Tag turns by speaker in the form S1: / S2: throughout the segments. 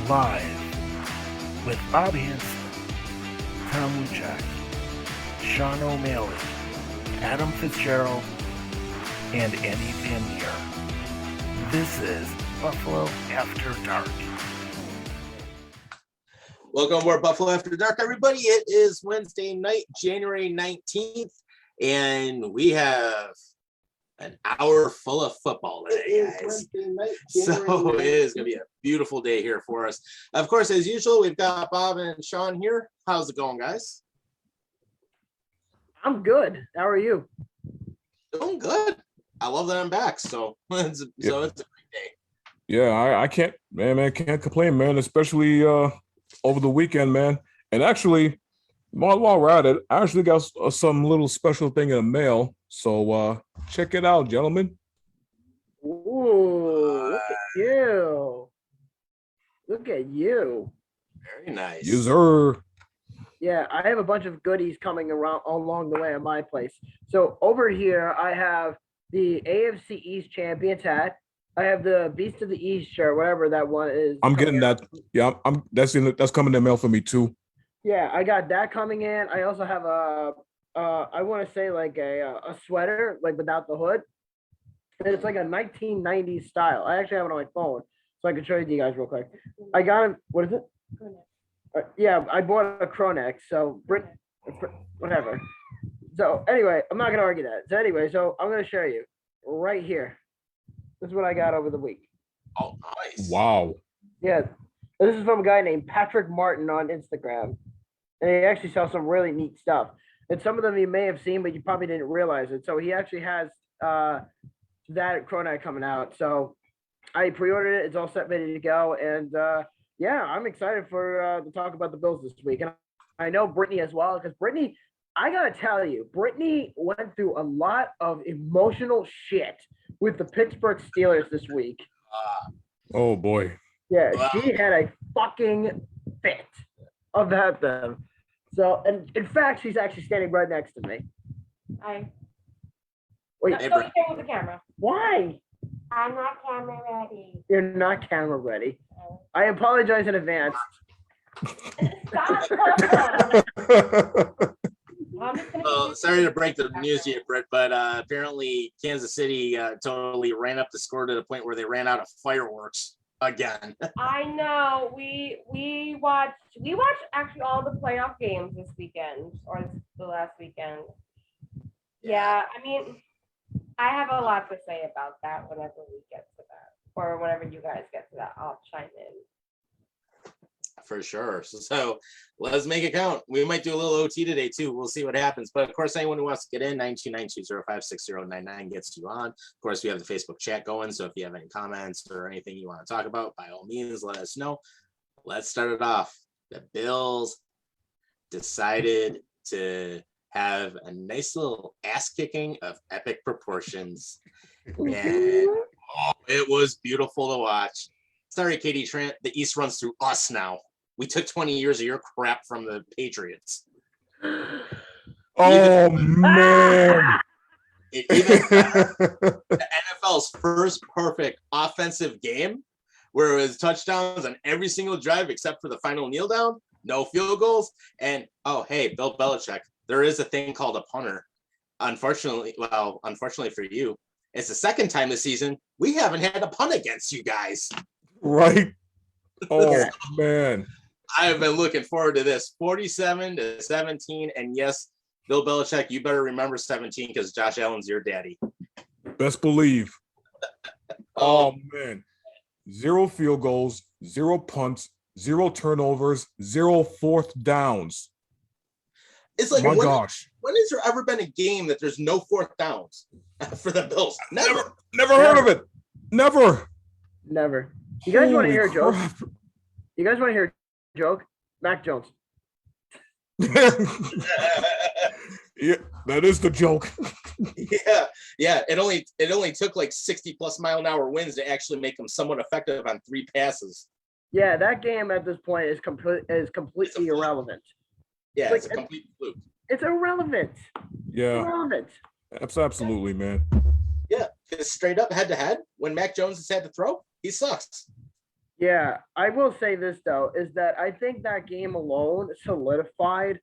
S1: Live with Bob Hanson, Tom Luchak, Sean O'Malley, Adam Fitzgerald, and Andy Van Meer. This is Buffalo After Dark.
S2: Welcome aboard Buffalo After Dark, everybody. It is Wednesday night, January 19th, and we have an hour full of football today, guys. So it is going to be a beautiful day here for us. Of course, as usual, we've got Bob and Sean here. How's it going, guys?
S3: I'm good. How are you?
S2: Doing good. I love that I'm back. So it's a great day.
S4: Yeah, I can't, man, can't complain, man, especially over the weekend, man. And actually, while we're at it, I actually got some little special thing in the mail. So check it out, gentlemen.
S3: Ooh, look at you. Look at you.
S2: Very nice.
S4: Yes, sir.
S3: Yeah, I have a bunch of goodies coming around along the way at my place. So over here, I have the AFC East Champions hat. I have the Beast of the East shirt, whatever that one is.
S4: I'm getting that. Yeah, that's coming in the mail for me too.
S3: Yeah, I got that coming in. I also have I want to say like a sweater, like without the hood. And it's like a 1990s style. I actually have it on my phone, so I can show it to you guys real quick. I got it. What is it? Yeah, I bought a crow neck. So whatever. So anyway, I'm not gonna argue that. So anyway, so I'm gonna show you right here. This is what I got over the week.
S2: Oh, nice.
S4: Wow.
S3: Yeah, this is from a guy named Patrick Martin on Instagram, and he actually sells some really neat stuff. And some of them you may have seen, but you probably didn't realize it. So he actually has that crow neck coming out. So I pre-ordered it. It's all set, ready to go. And yeah, I'm excited for to talk about the Bills this week. And I know Brittany as well, because Brittany, I gotta tell you, Brittany went through a lot of emotional shit with the Pittsburgh Steelers this week.
S4: Oh boy.
S3: Yeah, she had a fucking fit about them. So, and in fact, she's actually standing right next to me.
S5: Hi.
S3: Wait,
S5: Let's go again with the camera.
S3: why?
S5: I'm not camera ready.
S3: You're not camera ready. I apologize in advance.
S5: Stop. I'm just gonna
S2: Sorry to break the news to you, Britt, but apparently Kansas City totally ran up the score to the point where they ran out of fireworks again.
S5: I know. We watched actually all the playoff games this weekend or the last weekend. Yeah, I mean, I have a lot to say about that whenever we get to that, or whenever you guys get to that, I'll chime in.
S2: For sure. So let's make it count. We might do a little OT today too. We'll see what happens. But of course, anyone who wants to get in, 929-205-6099 gets you on. Of course, we have the Facebook chat going. So if you have any comments or anything you want to talk about, by all means, let us know. Let's start it off. The Bills decided to have a nice little ass kicking of epic proportions. And it was beautiful to watch. Sorry, Katie Trent, the East runs through us now. We took 20 years of your crap from the Patriots.
S4: Oh man.
S2: The NFL's first perfect offensive game, where it was touchdowns on every single drive except for the final kneel down, no field goals, and oh hey, Bill Belichick, there is a thing called a punter. Unfortunately for you, it's the second time this season we haven't had a punt against you guys.
S4: Right. Oh man.
S2: I have been looking forward to this. 47-17, and yes, Bill Belichick, you better remember 17 because Josh Allen's your daddy.
S4: Best believe. Oh man. 0 field goals, 0 punts, 0 turnovers, 0 fourth downs.
S2: It's like,
S4: my gosh.
S2: When has there ever been a game that there's no fourth downs for the Bills?
S4: Never heard of it. Never.
S3: You guys want to hear a joke?
S4: Crap.
S3: You guys want to hear a joke? Mac Jones.
S4: Yeah, that is the joke.
S2: Yeah. It only took like 60+ mile-an-hour winds to actually make him somewhat effective on 3 passes.
S3: Yeah, that game at this point is completely irrelevant.
S2: Yeah,
S3: Like,
S2: it's a complete fluke.
S3: It's irrelevant.
S4: Yeah,
S3: Irrelevant.
S4: absolutely, man.
S2: Yeah, because straight up head to head, when Mac Jones has had to throw, he sucks.
S3: Yeah, I will say this though, is that I think that game alone solidified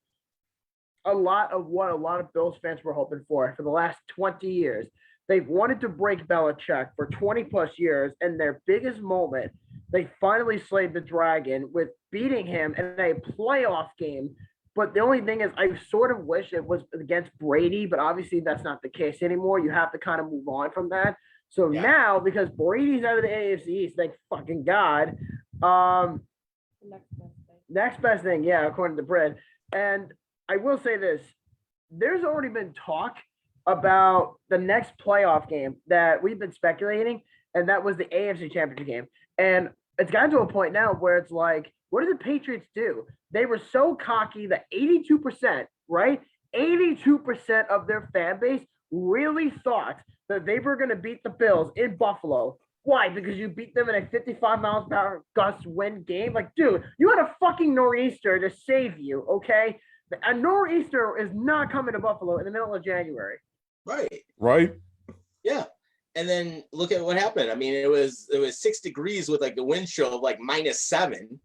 S3: a lot of what a lot of Bills fans were hoping for the last 20 years. They've wanted to break Belichick for 20 plus years, and their biggest moment, they finally slayed the dragon with beating him in a playoff game. But the only thing is, I sort of wish it was against Brady, but obviously that's not the case anymore. You have to kind of move on from that. So
S2: Yeah.
S3: now, because Brady's out of the AFC East, thank fucking God. Um,
S5: The next best thing.
S3: Next best thing, yeah, according to Brad. And I will say this: there's already been talk about the next playoff game that we've been speculating, and that was the AFC Championship game. And it's gotten to a point now where it's like, what did the Patriots do? They were so cocky that 82%, right? 82% of their fan base really thought that they were going to beat the Bills in Buffalo. Why? Because you beat them in a 55 miles per hour gust wind game? Like, dude, you had a fucking nor'easter to save you, okay? A nor'easter is not coming to Buffalo in the middle of January.
S2: Right.
S4: Right?
S2: Yeah. And then look at what happened. I mean, it was 6 degrees with like the wind chill of like -7.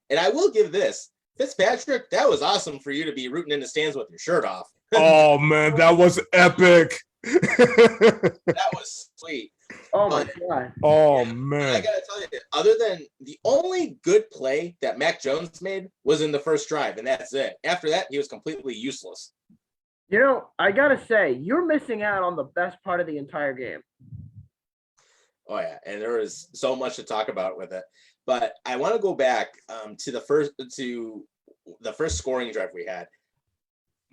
S2: And I will give this, Fitzpatrick, that was awesome for you to be rooting in the stands with your shirt off.
S4: Oh man, that was epic.
S2: That was sweet.
S3: Oh my God.
S4: Oh
S2: I
S4: man.
S2: gotta tell you, other than the only good play that Mac Jones made was in the first drive, and that's it. After that, he was completely useless.
S3: You know, I got to say, you're missing out on the best part of the entire game.
S2: Oh yeah, and there was so much to talk about with it. But I want to go back to the first scoring drive we had.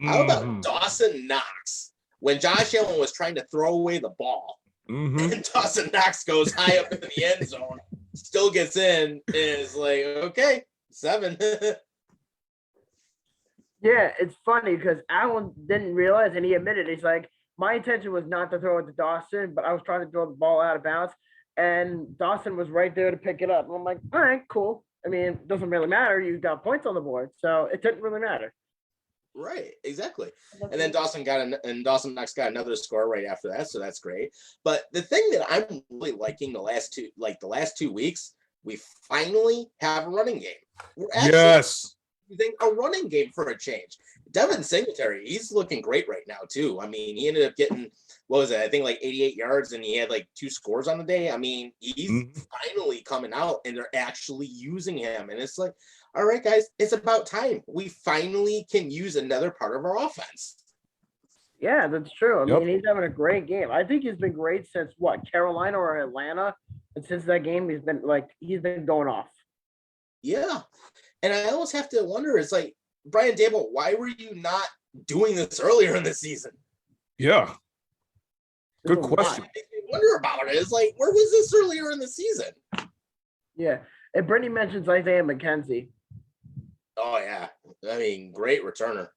S2: How about Dawson Knox when Josh Allen was trying to throw away the ball, and Dawson Knox goes high up into the end zone, still gets in, and is like, okay, 7.
S3: Yeah, it's funny because Allen didn't realize, and he admitted, he's like, my intention was not to throw it to Dawson, but I was trying to throw the ball out of bounds, and Dawson was right there to pick it up. And I'm like, all right, cool. I mean, it doesn't really matter. You got points on the board, so it didn't really matter.
S2: Right, exactly. And then Dawson Knox got another score right after that, so that's great. But the thing that I'm really liking the last 2 weeks, we finally have a running game. We're actually using a running game for a change. Devin Singletary, he's looking great right now too. I mean, he ended up getting, what was it? I think like 88 yards, and he had like 2 scores on the day. I mean, he's finally coming out, and they're actually using him. And it's like, all right, guys, it's about time. We finally can use another part of our offense.
S3: Yeah, that's true. I mean, he's having a great game. I think he's been great since what, Carolina or Atlanta? And since that game, he's been going off.
S2: Yeah. And I almost have to wonder, it's like, Brian Dable, why were you not doing this earlier in the season?
S4: Yeah. Good question.
S2: I wonder about it. It's like, where was this earlier in the season?
S3: Yeah. And Brittany mentions Isaiah Mckenzie.
S2: Oh, yeah. I mean, great returner.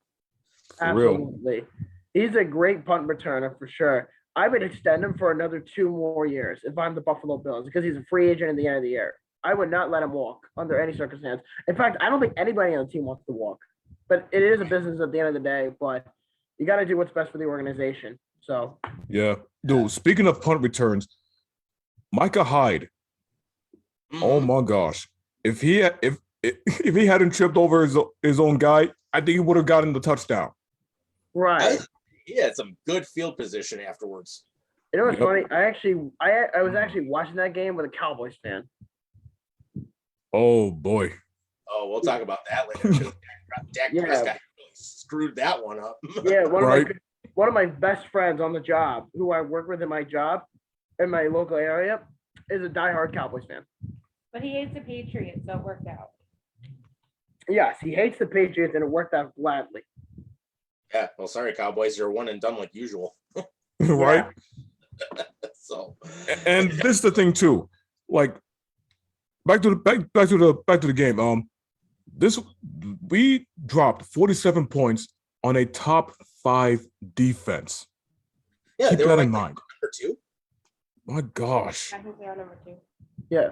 S3: Absolutely. He's a great punt returner for sure. I would extend him for another 2 more years if I'm the Buffalo Bills, because he's a free agent at the end of the year. I would not let him walk under any circumstance. In fact, I don't think anybody on the team wants to walk. But it is a business at the end of the day, but you got to do what's best for the organization. So
S4: yeah, dude. Speaking of punt returns, Micah Hyde. Oh my gosh! If he hadn't tripped over his own guy, I think he would have gotten the touchdown.
S3: Right.
S2: He had some good field position afterwards.
S3: You know what's funny? I was actually watching that game with a Cowboys fan.
S4: Oh boy.
S2: Oh, we'll talk about that later. Dak Prescott really screwed that one up.
S3: Yeah, one of my best friends on the job, who I work with in my job in my local area, is a diehard Cowboys fan.
S5: But he hates the Patriots, so it worked out.
S3: Yes, he hates the Patriots, and it worked out gladly.
S2: Yeah, well, sorry, Cowboys, you're one and done like usual.
S4: Right.
S2: So,
S4: and this is the thing too. Like, back to the game. We dropped 47 points on a top 5 defense.
S2: Yeah,
S4: keep
S2: they
S4: that
S2: were
S4: in mind.
S2: Number 2.
S4: My gosh.
S5: I think they are number 2.
S3: Yeah.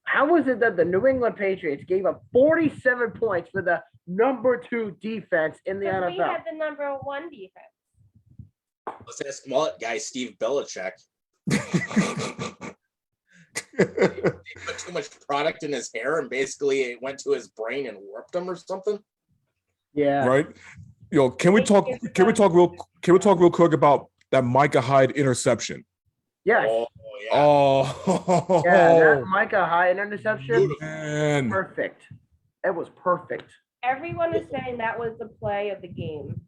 S3: How was it that the New England Patriots gave up 47 points for the number 2 defense in the NFL?
S5: We had the number 1 defense.
S2: Let's ask mullet guy Steve Belichick. They put too much product in his hair and basically it went to his brain and warped him or something.
S3: Yeah.
S4: Right? Yo, can we talk real quick about that Micah Hyde interception?
S3: Yes.
S2: Oh, yeah.
S4: Oh,
S3: Yeah, that Micah Hyde interception,
S4: man.
S3: perfect. It was perfect.
S5: Everyone is saying that was the play of the game.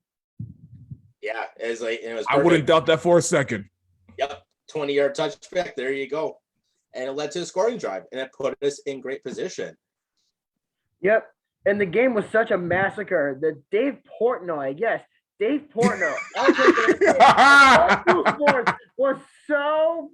S2: Yeah, it was
S4: I wouldn't doubt that for a second.
S2: Yep, 20-yard touchback. There you go. And it led to a scoring drive, and it put us in great position.
S3: Yep. And the game was such a massacre that Dave Portnoy, Dave Portnoy, was so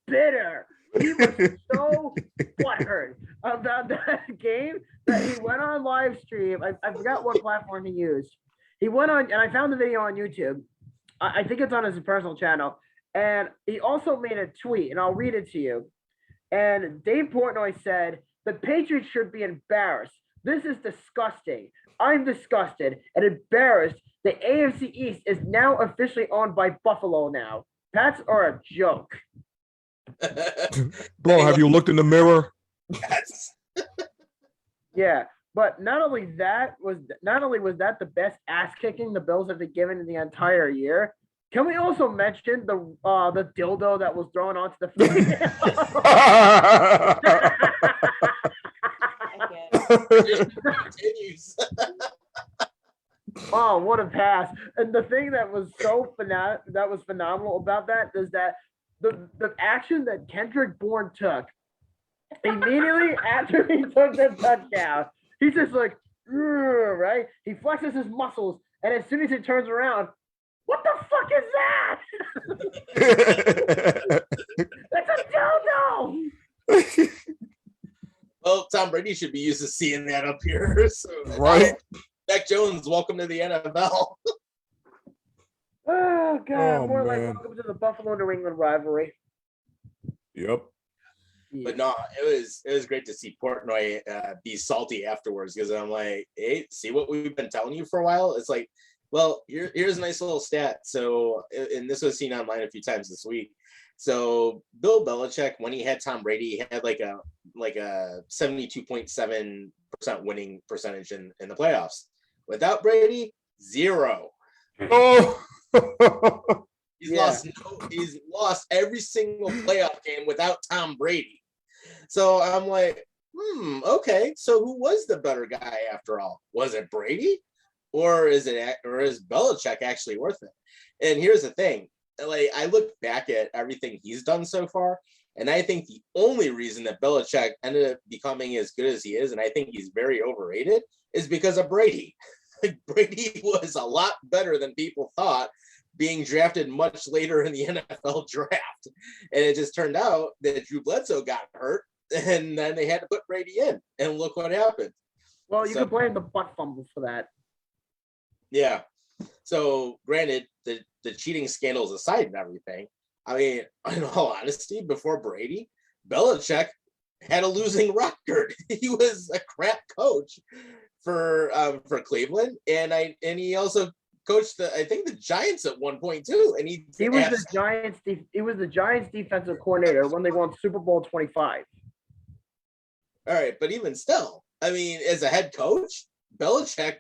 S3: bitter. He was so butthurt about that game that he went on live stream. I forgot what platform he used. He went on, and I found the video on YouTube. I think it's on his personal channel. And he also made a tweet, and I'll read it to you. And Dave Portnoy said, "The Patriots should be embarrassed. This is disgusting. I'm disgusted and embarrassed. The AFC East is now officially owned by Buffalo now. Pats are a joke."
S4: Bro, have you looked in the mirror?
S2: Yes.
S3: Yeah, but not only was that the best ass kicking the Bills have been given in the entire year. Can we also mention the dildo that was thrown onto the
S2: Continues.
S3: Oh, what a pass. And the thing that was phenomenal about that is that the action that Kendrick Bourne took immediately after he took the touchdown, he's just like, right? He flexes his muscles, and as soon as he turns around, what the fuck is that? That's a dildo.
S2: Well, Tom Brady should be used to seeing that up here. So,
S4: Right?
S2: Mac Jones, welcome to the NFL.
S3: Oh, God.
S4: Oh,
S3: More like
S4: man.
S3: welcome to the Buffalo-New England rivalry.
S4: Yep.
S2: But no, it was great to see Portnoy be salty afterwards, because I'm like, hey, see what we've been telling you for a while? It's like, well, here's a nice little stat. So, and this was seen online a few times this week. So Bill Belichick, when he had Tom Brady, he had like a 72.7% winning percentage in the playoffs. Without Brady, 0.
S4: Oh.
S2: He's lost every single playoff game without Tom Brady. So I'm like, okay. So who was the better guy after all? Was it Brady, or is Belichick actually worth it? And here's the thing: like, I look back at everything he's done so far, and I think the only reason that Belichick ended up becoming as good as he is, and I think he's very overrated, is because of Brady. Like, Brady was a lot better than people thought, being drafted much later in the NFL draft. And it just turned out that Drew Bledsoe got hurt, and then they had to put Brady in, and look what happened.
S3: Well, you can blame the butt fumble for that.
S2: Yeah. So granted, the cheating scandals aside and everything, I mean, in all honesty, before Brady, Belichick had a losing record. He was a crap coach for Cleveland, and he also coached the Giants at one point too, and he was
S3: the Giants defensive coordinator when they won Super Bowl 25.
S2: All right, but even still, I mean, as a head coach, Belichick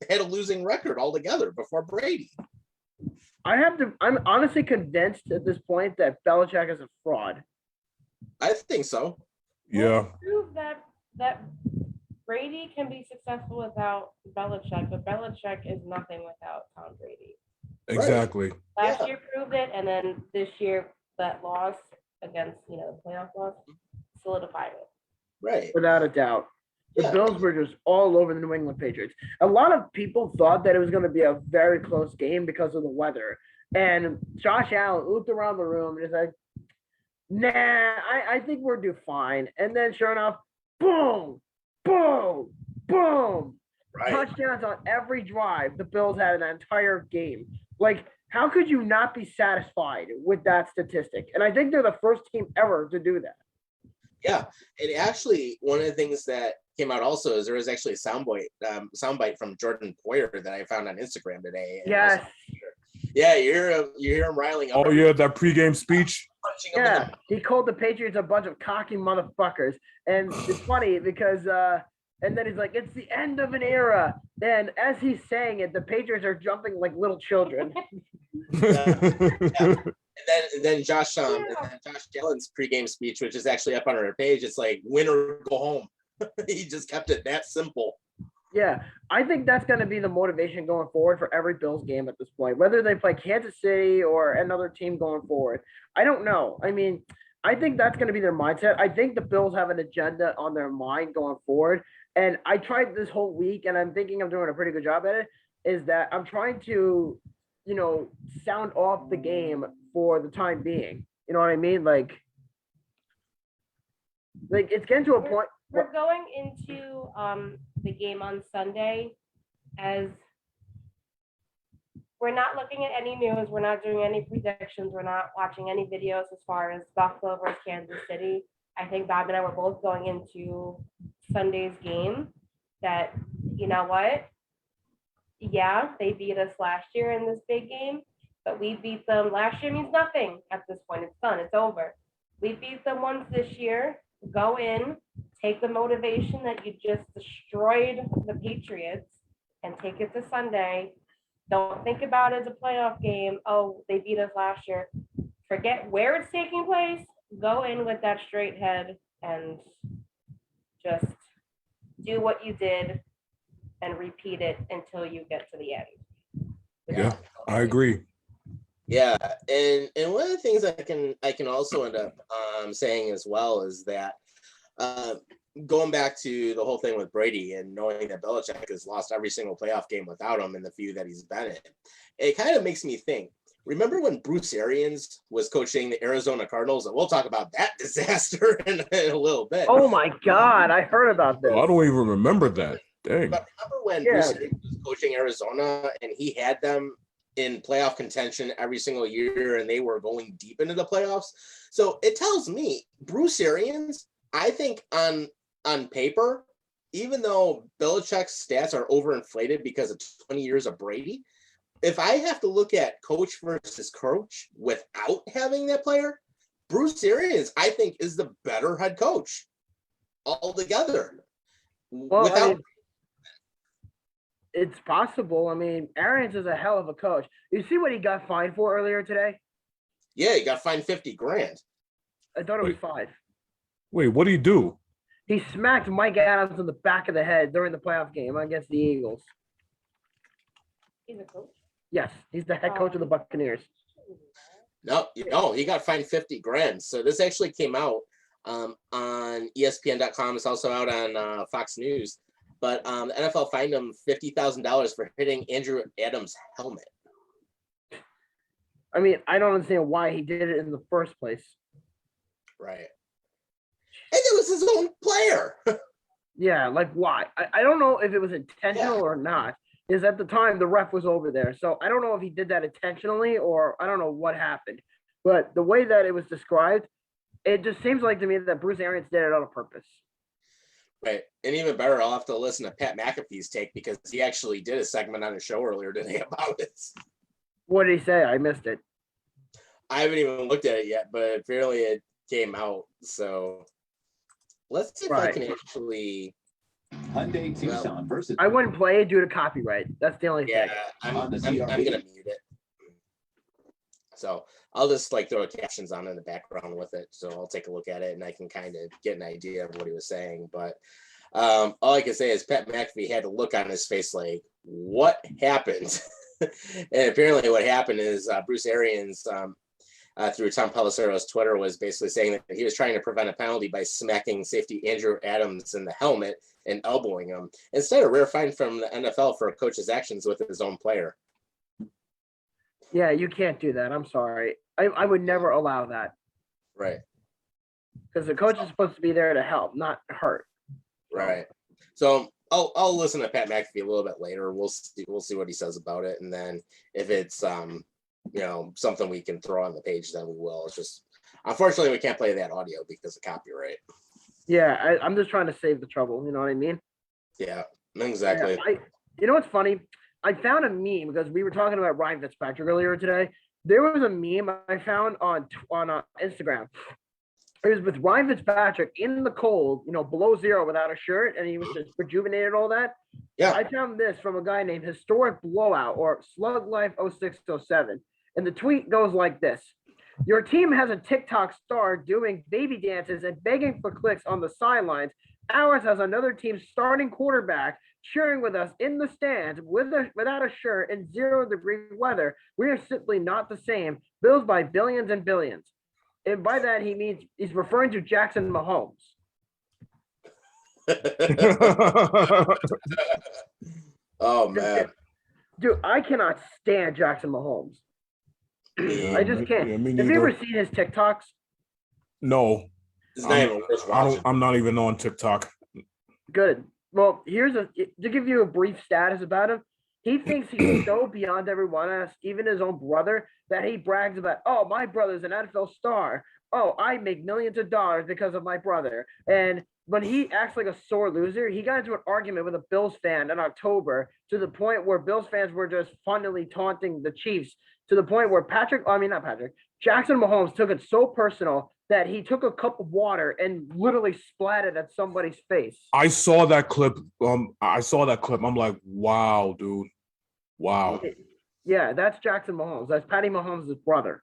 S2: had a losing record altogether before Brady.
S3: I'm honestly convinced at this point that Belichick is a fraud.
S2: I think so.
S4: Yeah.
S5: Prove that Brady can be successful without Belichick, but Belichick is nothing without Tom Brady.
S4: Exactly.
S5: Last year proved it, and then this year that loss against playoff loss solidified it.
S2: Right.
S3: Without a doubt. The Bills were just all over the New England Patriots. A lot of people thought that it was going to be a very close game because of the weather. And Josh Allen looked around the room and he's like, nah, I think we're due fine. And then sure enough, boom, boom, boom.
S2: Right.
S3: Touchdowns on every drive. The Bills had an entire game. Like, how could you not be satisfied with that statistic? And I think they're the first team ever to do that.
S2: Yeah, and actually, one of the things that came out also is there was actually a soundbite from Jordan Poyer that I found on Instagram today.
S3: Yes.
S2: Yeah, you hear him riling up.
S4: Oh yeah, that pregame speech.
S2: punching him in
S3: Yeah, he called the Patriots a bunch of cocky motherfuckers. And it's funny because and then he's like, it's the end of an era. And as he's saying it, the Patriots are jumping like little children.
S2: And then Josh Allen's pregame speech, which is actually up on our page, it's like win or go home. He just kept it that simple.
S3: Yeah, I think that's going to be the motivation going forward for every Bills game at this point, whether they play Kansas City or another team going forward. I don't know. I mean, I think that's going to be their mindset. I think the Bills have an agenda on their mind going forward. And I tried this whole week, and I'm thinking I'm doing a pretty good job at it, is that I'm trying to, sound off the game for the time being. You know what I mean? Like it's getting to a point.
S5: We're going into the game on Sunday as we're not looking at any news. We're not doing any predictions. We're not watching any videos as far as Buffalo versus Kansas City. I think Bob and I were both going into Sunday's game that, you know what? Yeah, they beat us last year in this big game, but we beat them last year means nothing at this point. It's done. It's over. We beat them once this year. Go in, take the motivation that you just destroyed the Patriots and take it to Sunday. Don't think about it as a playoff game. Oh, they beat us last year. Forget where it's taking place. Go in with that straight head and just do what you did and repeat it until you get to the end.
S4: Yeah, I agree.
S2: Yeah, and one of the things I can also end up saying as well is that going back to the whole thing with Brady and knowing that Belichick has lost every single playoff game without him in the few that he's been in, it kind of makes me think. Remember when Bruce Arians was coaching the Arizona Cardinals? And we'll talk about that disaster in a little bit.
S3: Oh my God, I heard about this.
S4: I don't even remember that. Dang.
S2: But remember when Bruce Arians was coaching Arizona and he had them in playoff contention every single year and they were going deep into the playoffs? So it tells me Bruce Arians, I think on paper, even though Belichick's stats are overinflated because of 20 years of Brady, if I have to look at coach versus coach without having that player, Bruce Arians, I think, is the better head coach altogether.
S3: Well, it's possible. I mean, Arians is a hell of a coach. You see what he got fined for earlier today?
S2: Yeah, he got fined $50,000.
S3: I thought it was 5.
S4: Wait, what do you do?
S3: He smacked Mike Adams in the back of the head during the playoff game against the Eagles.
S5: He's a coach.
S3: Yes, he's the head coach of the Buccaneers.
S2: No, he got fined $50,000. So this actually came out on ESPN.com. It's also out on Fox News. But the NFL fined him $50,000 for hitting Andrew Adams' helmet.
S3: I mean, I don't understand why he did it in the first place.
S2: Right. And it was his own player.
S3: Yeah, like why? I don't know if it was intentional or not. Is at the time the ref was over there. So I don't know if he did that intentionally or I don't know what happened. But the way that it was described, it just seems like to me that Bruce Arians did it on purpose.
S2: Right. And even better, I'll have to listen to Pat McAfee's take because he actually did a segment on a show earlier today about it.
S3: What did he say? I missed it.
S2: I haven't even looked at it yet, but apparently it came out. So let's see if I can actually...
S6: Hyundai Tucson versus.
S3: I wouldn't play it due to copyright. That's the only thing.
S2: Yeah, I'm gonna mute it. So I'll just throw captions on in the background with it. So I'll take a look at it and I can kind of get an idea of what he was saying. But all I can say is Pat McAfee had a look on his face like, what happened? And apparently what happened is Bruce Arians through Tom Pelissero's Twitter was basically saying that he was trying to prevent a penalty by smacking safety Andrew Adams in the helmet and elbowing him instead of rare fine from the NFL for a coach's actions with his own player.
S3: Yeah, you can't do that. I'm sorry. I would never allow that.
S2: Right.
S3: Because the coach is supposed to be there to help, not hurt.
S2: Right. So I'll listen to Pat McAfee a little bit later. We'll see what he says about it, and then if it's something we can throw on the page, then we will. It's just unfortunately we can't play that audio because of copyright.
S3: Yeah, I'm just trying to save the trouble. You know what I mean?
S2: Yeah, exactly.
S3: Yeah, you know what's funny? I found a meme because we were talking about Ryan Fitzpatrick earlier today. There was a meme I found on Instagram. It was with Ryan Fitzpatrick in the cold, below zero without a shirt, and he was just rejuvenated, all that.
S2: Yeah.
S3: I found this from a guy named Historic Blowout or Slug Life 0607. And the tweet goes like this. Your team has a TikTok star doing baby dances and begging for clicks on the sidelines. Ours has another team starting quarterback cheering with us in the stands without a shirt in 0-degree weather. We are simply not the same. Bills by billions and billions. And by that, he means he's referring to Jackson Mahomes.
S2: Oh, man.
S3: Dude, I cannot stand Jackson Mahomes. I just can't.
S4: me
S3: Have you ever
S4: neither.
S3: seen his TikToks?
S4: No,
S2: It's not even worth watching.
S4: I'm not even on TikTok.
S3: Good. Well, to give you a brief status about him. He thinks he's so beyond everyone else, even his own brother, that he brags about, oh, my brother's an NFL star. Oh, I make millions of dollars because of my brother. And when he acts like a sore loser, he got into an argument with a Bills fan in October to the point where Bills fans were just funnily taunting the Chiefs to the point where Jackson Mahomes took it so personal that he took a cup of water and literally splattered at somebody's face.
S4: I saw that clip. I'm like, wow, dude. Wow.
S3: Yeah, that's Jackson Mahomes. That's Patty Mahomes' brother.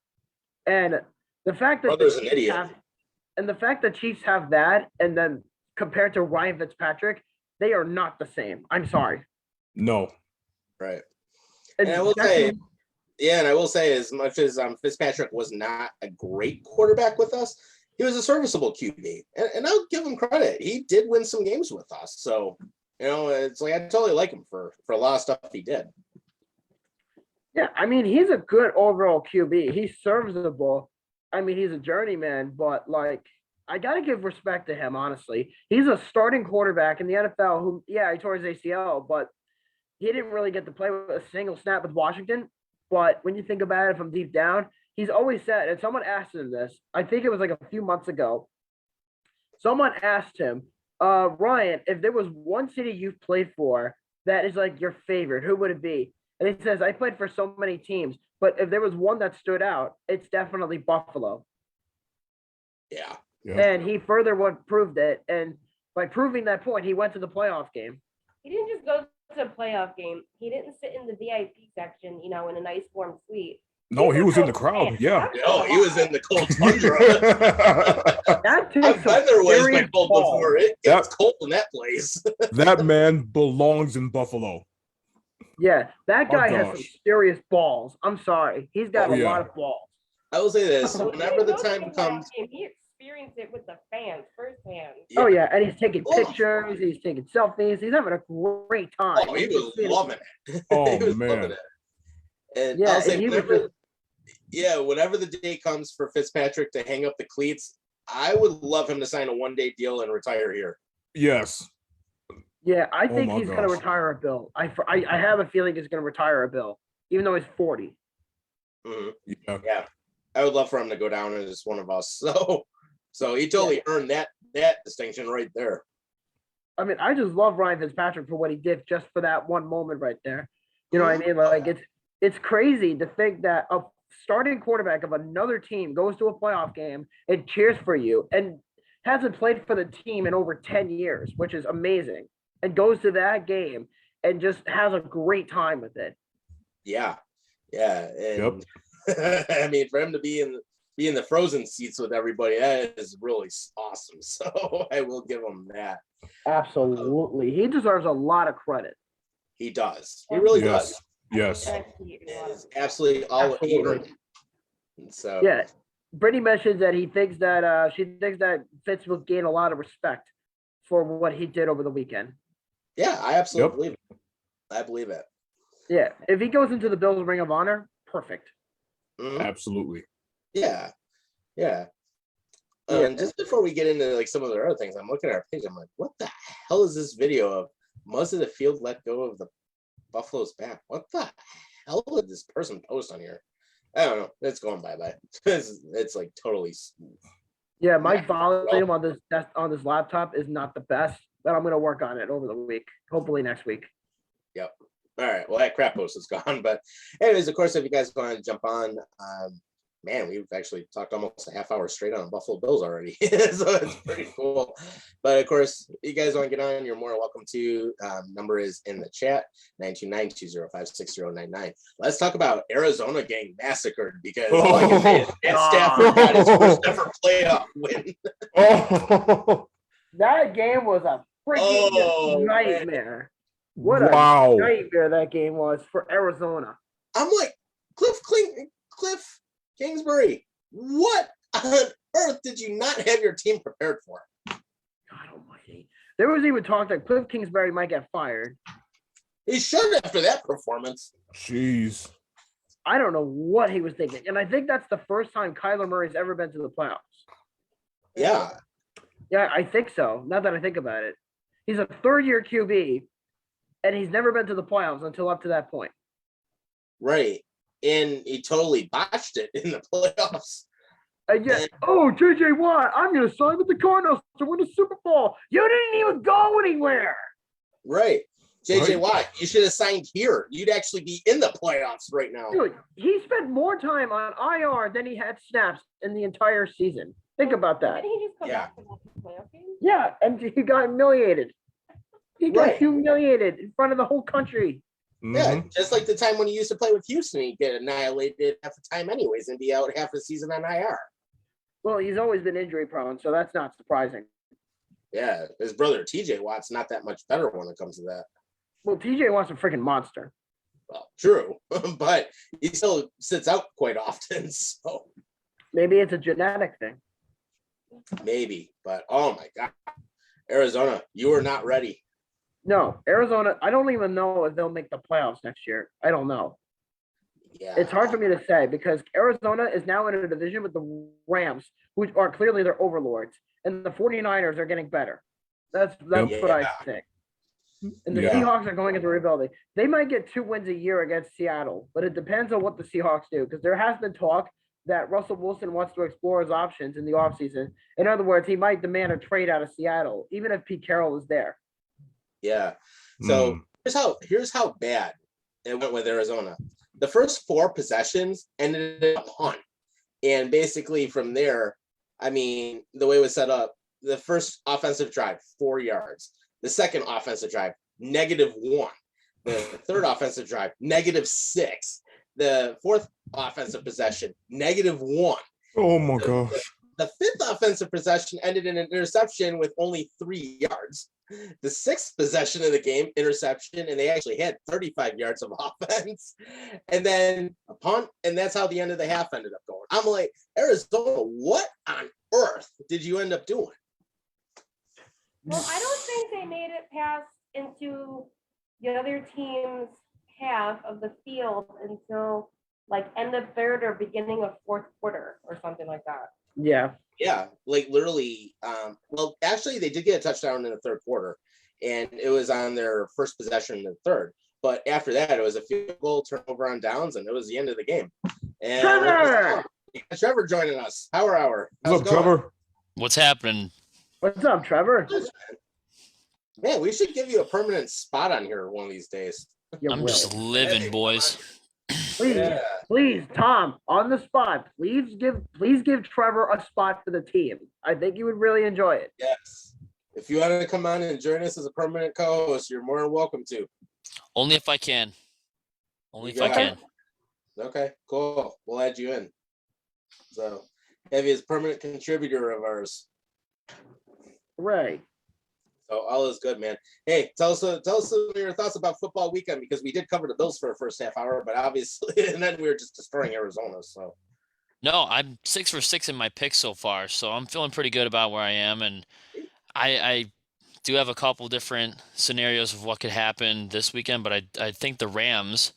S3: And the fact that
S2: Brother's an idiot.
S3: the fact that Chiefs have that, and then compared to Ryan Fitzpatrick, they are not the same. I'm sorry.
S4: No.
S2: Right.
S3: And
S2: And I will say, as much as Fitzpatrick was not a great quarterback with us, he was a serviceable QB. And I'll give him credit. He did win some games with us. So, it's like I totally like him for a lot of stuff he did.
S3: Yeah, I mean, he's a good overall QB. He's serviceable. I mean, he's a journeyman, but I got to give respect to him, honestly. He's a starting quarterback in the NFL who, he tore his ACL, but he didn't really get to play with a single snap with Washington. But when you think about it from deep down, he's always said, and someone asked him this, I think it was like a few months ago. Someone asked him, Ryan, if there was one city you've played for that is like your favorite, who would it be? And he says, I played for so many teams, but if there was one that stood out, it's definitely Buffalo.
S2: Yeah.
S3: And he further proved it. And by proving that point, he went to the playoff game.
S5: He didn't just go to a playoff game. He didn't sit in the VIP section, in a nice warm suite.
S4: No, he was in the crowd. Yeah.
S2: No, he was in the cold tundra.
S3: That takes
S2: I've been there was
S3: serious
S2: been cold
S3: balls.
S2: before. It gets cold in that place.
S4: That man belongs in Buffalo.
S3: Yeah, that guy has some
S4: gosh.
S3: serious balls. I'm sorry. He's got a lot of balls.
S2: I will say this:
S5: He
S2: whenever the
S5: didn't go to
S2: time
S5: playoff
S2: comes,
S5: game. He experienced it with the fans firsthand.
S3: Oh, yeah, and he's taking pictures. He's taking selfies. He's having a great time.
S2: oh, he was loving it.
S4: Oh,
S2: He was
S4: man.
S2: loving it. And
S3: Yeah,
S2: I'll say,
S3: and he was
S2: whenever the day comes for Fitzpatrick to hang up the cleats, I would love him to sign a one-day deal and retire here.
S4: Yes.
S3: Yeah, I think
S4: my
S3: he's going to
S4: gosh.
S3: retire a Bill. I have a feeling he's going to retire a Bill, even though he's 40.
S2: Mhm.
S4: Yeah.
S2: Yeah, I would love for him to go down as one of us. So he totally earned that distinction right there.
S3: I mean, I just love Ryan Fitzpatrick for what he did just for that one moment right there. You know what I mean? Like, it's crazy to think that a starting quarterback of another team goes to a playoff game and cheers for you and hasn't played for the team in over 10 years, which is amazing, and goes to that game and just has a great time with it.
S2: Yeah. And I mean, for him to be in the frozen seats with everybody, that is really awesome. So I will give him that.
S3: Absolutely. He deserves a lot of credit.
S2: He does. He really
S4: Yes.
S2: does.
S4: Yes.
S2: And it's absolutely all he earned. And so
S3: Yeah. Brittany mentioned that she thinks that Fitz will gain a lot of respect for what he did over the weekend.
S2: yeah, I absolutely believe it. I believe it.
S3: Yeah. If he goes into the Bills Ring of Honor, perfect.
S2: Mhm.
S4: Absolutely.
S2: Yeah.
S3: Yeah.
S2: And just before we get into like some of the other things, I'm looking at our page. I'm like, what the hell is this video of? Most of the field let go of the Buffalo's back. What the hell did this person post on here? I don't know. It's going by. It's like totally.
S3: Yeah, my volume on this laptop is not the best, but I'm gonna work on it over the week. Hopefully next week.
S2: Yep. All right. Well, that crap post is gone. But anyways, of course, if you guys want to jump on, man, we've actually talked almost a half hour straight on Buffalo Bills already. So it's pretty cool. But of course, you guys want to get on, you're more welcome to. Number is in the chat, 929-205-6099. Let's talk about Arizona getting massacred because all I can say is Matt Stafford got his first ever playoff win.
S4: Oh,
S3: That game was a
S2: Oh,
S3: freaking
S2: man.
S3: nightmare. What
S4: wow.
S3: a nightmare that game was for Arizona.
S2: I'm like, Cliff Kingsbury, what on earth did you not have your team prepared for?
S3: God almighty. There was even talk that Cliff Kingsbury might get fired.
S2: He should after that performance.
S4: Jeez.
S3: I don't know what he was thinking. And I think that's the first time Kyler Murray's ever been to the playoffs.
S2: Yeah.
S3: Yeah, I think so. Now that I think about it. He's a third-year QB, and he's never been to the playoffs until up to that point.
S2: Right. And he totally botched it in the playoffs.
S3: JJ Watt, I'm going to sign with the Cardinals to win the Super Bowl. You didn't even go anywhere.
S2: Right. JJ
S4: Right.
S2: Watt, you should have signed here. You'd actually be in the playoffs right now.
S3: Dude, he spent more time on IR than he had snaps in the entire season. Think about that.
S5: Didn't he just come
S2: Yeah.
S5: back from the playoff game?
S3: Yeah, and he got humiliated. He got
S2: Right.
S3: humiliated in front of the whole country.
S2: Yeah,
S4: Mhm.
S2: just like the time when he used to play with Houston, he'd get annihilated half the time anyways and be out half the season on IR.
S3: Well, he's always been injury prone, so that's not surprising.
S2: Yeah, his brother TJ Watt's not that much better when it comes to that.
S3: Well, TJ Watt's a freaking monster.
S2: Well, true, but he still sits out quite often, so
S3: Maybe it's a genetic thing.
S2: maybe. But oh my God, Arizona, you are not ready.
S3: No, Arizona, I don't even know if they'll make the playoffs next year. I don't know.
S2: Yeah,
S3: It's hard for me to say because Arizona is now in a division with the Rams, which are clearly their overlords, and the 49ers are getting better. That's
S2: Yep.
S3: what I
S2: Yeah.
S3: think. And the
S4: Yeah.
S3: Seahawks are going into rebuilding. They might get 2 wins a year against Seattle, but it depends on what the Seahawks do because there has been talk that Russell Wilson wants to explore his options in the offseason. In other words, he might demand a trade out of Seattle, even if Pete Carroll is there.
S2: Yeah. So
S4: Mm.
S2: here's how bad it went with Arizona. The first 4 possessions ended in a punt. And basically from there, I mean, the way it was set up, the first offensive drive, 4 yards. The second offensive drive, -1. The third offensive drive, -6. The fourth offensive possession, -1.
S4: Oh my gosh.
S2: The fifth offensive possession ended in an interception with only 3 yards. The sixth possession of the game, interception, and they actually had 35 yards of offense. And then a punt, and that's how the end of the half ended up going. I'm like, Arizona, what on earth did you end up doing?
S5: Well, I don't think they made it past into the other team's half of the field until like end of third or beginning of fourth quarter or something like that.
S3: Yeah.
S2: Yeah, like literally. Well, actually, they did get a touchdown in the third quarter, and it was on their first possession in the third. But after that, it was a field goal, turnover on downs, and it was the end of the game. And
S3: Trevor!
S2: Trevor joining us. Power Hour.
S4: What's up, Trevor?
S7: What's happening?
S3: What's up, Trevor?
S2: Man, we should give you a permanent spot on here one of these days.
S3: You
S7: I'm
S3: will.
S7: just living, boys.
S3: Please,
S2: Yeah.
S3: please, Tom, on the spot. Please give Trevor a spot for the team. I think you would really enjoy it.
S2: Yes. If you want to come on and join us as a permanent co-host, you're more than welcome to.
S7: Only if I can. Only if I
S2: got
S7: can.
S2: it. Okay, cool. We'll add you in. So, have you as permanent contributor of ours.
S3: Right.
S2: So all is good, man. Hey, tell us some of your thoughts about football weekend because we did cover the Bills for the first half hour, but obviously, and then we were just destroying Arizona. So
S7: No, I'm 6 for 6 in my picks so far, so I'm feeling pretty good about where I am, and I do have a couple different scenarios of what could happen this weekend, but I think the Rams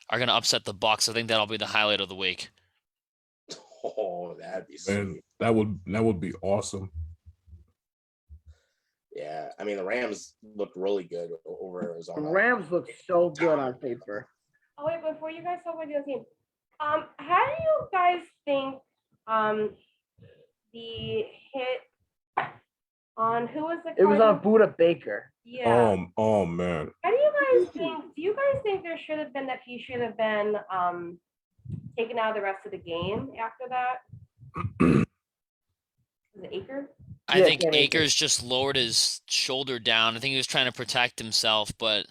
S7: are going to upset the Bucs. I think that'll be the highlight of the week.
S2: oh, that'd be sweet.
S4: Man, that would be awesome.
S2: Yeah, I mean the Rams looked really good over
S3: The
S2: Arizona.
S3: Rams look so good on paper.
S5: Oh wait, before you guys talk about the other team, how do you guys think the hit On who was the?
S3: It was on
S5: Cardinals?
S3: Buda Baker.
S5: Yeah.
S4: Oh man.
S5: How do you guys think? Do you guys think there should have been that he should have been taken out of the rest of the game after that? Was it Aker?
S7: I
S3: Yeah,
S7: think
S3: Cam Akers.
S7: Akers just lowered his shoulder down. I think he was trying to protect himself, but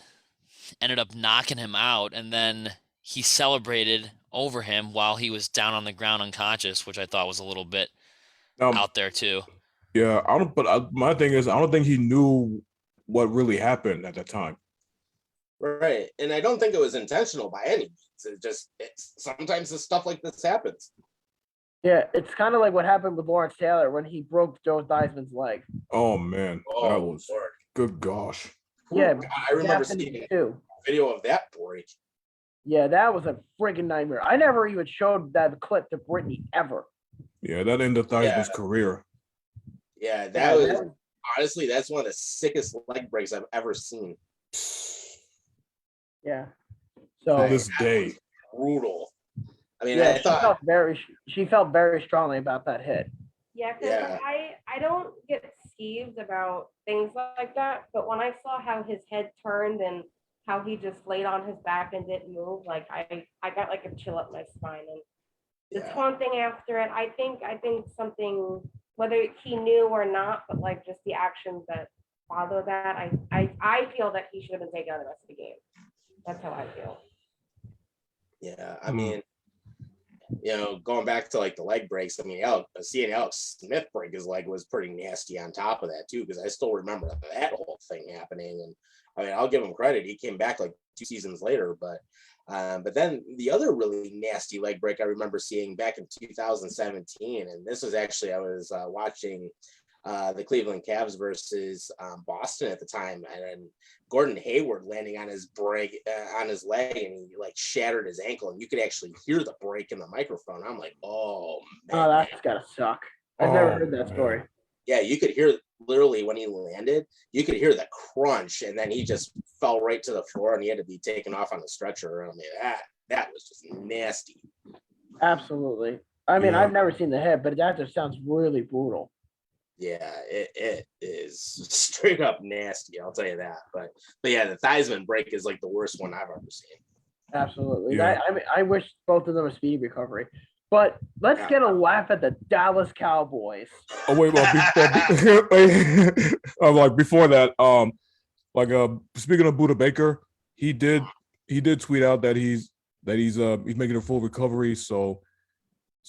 S7: ended up knocking him out. And then he celebrated over him while he was down on the ground unconscious, which I thought was a little bit out there too.
S4: Yeah, I don't. But my thing is, I don't think he knew what really happened at that time.
S2: Right. And I don't think it was intentional by any means. It's sometimes the stuff like this happens.
S3: Yeah, it's kind of like what happened with Lawrence Taylor when he broke Joe Theismann's leg.
S4: Oh man, that
S2: Oh,
S4: was
S2: Lord.
S4: good. Gosh.
S3: Yeah,
S2: God, I remember
S3: happened
S2: seeing a
S3: too.
S2: video of that break.
S3: Yeah, that was a freaking nightmare. I never even showed that clip to Brittany ever.
S4: Yeah, that ended Theismann's
S2: Yeah.
S4: career.
S2: Yeah,
S3: Yeah,
S2: that was
S3: that-
S2: honestly, that's one of the sickest leg breaks I've ever seen.
S3: yeah.
S4: To
S3: So
S4: this day.
S2: Brutal. I mean,
S3: yeah,
S2: I thought,
S3: she felt very strongly about that hit.
S5: Yeah, because
S2: Yeah.
S5: I don't get skeeved about things like that, but when I saw how his head turned and how he just laid on his back and didn't move, like I got like a chill up my spine. And the
S2: Yeah.
S5: taunting after it, I think something, whether he knew or not, but like just the actions that follow that, I feel that he should have been taken out of the rest of the game. That's how I feel.
S2: yeah, I mean, going back to like the leg breaks, I mean, seeing Alex Smith break his leg was pretty nasty on top of that too, because I still remember that whole thing happening. And I mean, I'll give him credit. He came back like 2 seasons later, but then the other really nasty leg break I remember seeing back in 2017, and this was actually, I was watching the Cleveland Cavs versus Boston at the time, and then Gordon Hayward landing on his on his leg, and he like shattered his ankle, and you could actually hear the break in the microphone. I'm like, oh man,
S3: Oh, that's gotta suck. I've never heard that story.
S2: yeah, you could hear literally when he landed, you could hear the crunch, and then he just fell right to the floor, and he had to be taken off on the stretcher. I mean, that was just nasty.
S3: Absolutely. I mean,
S4: Yeah.
S3: I've never seen the hit, but that just sounds really brutal.
S2: Yeah, it is straight up nasty. I'll tell you that. But yeah, the Theismann break is like the worst one I've ever seen.
S3: Absolutely.
S4: Yeah.
S3: I mean, I wish both of them a speedy recovery. But let's get a laugh at the Dallas Cowboys.
S4: Oh wait, well, like before that, speaking of Buda Baker, he did tweet out that he's making a full recovery. So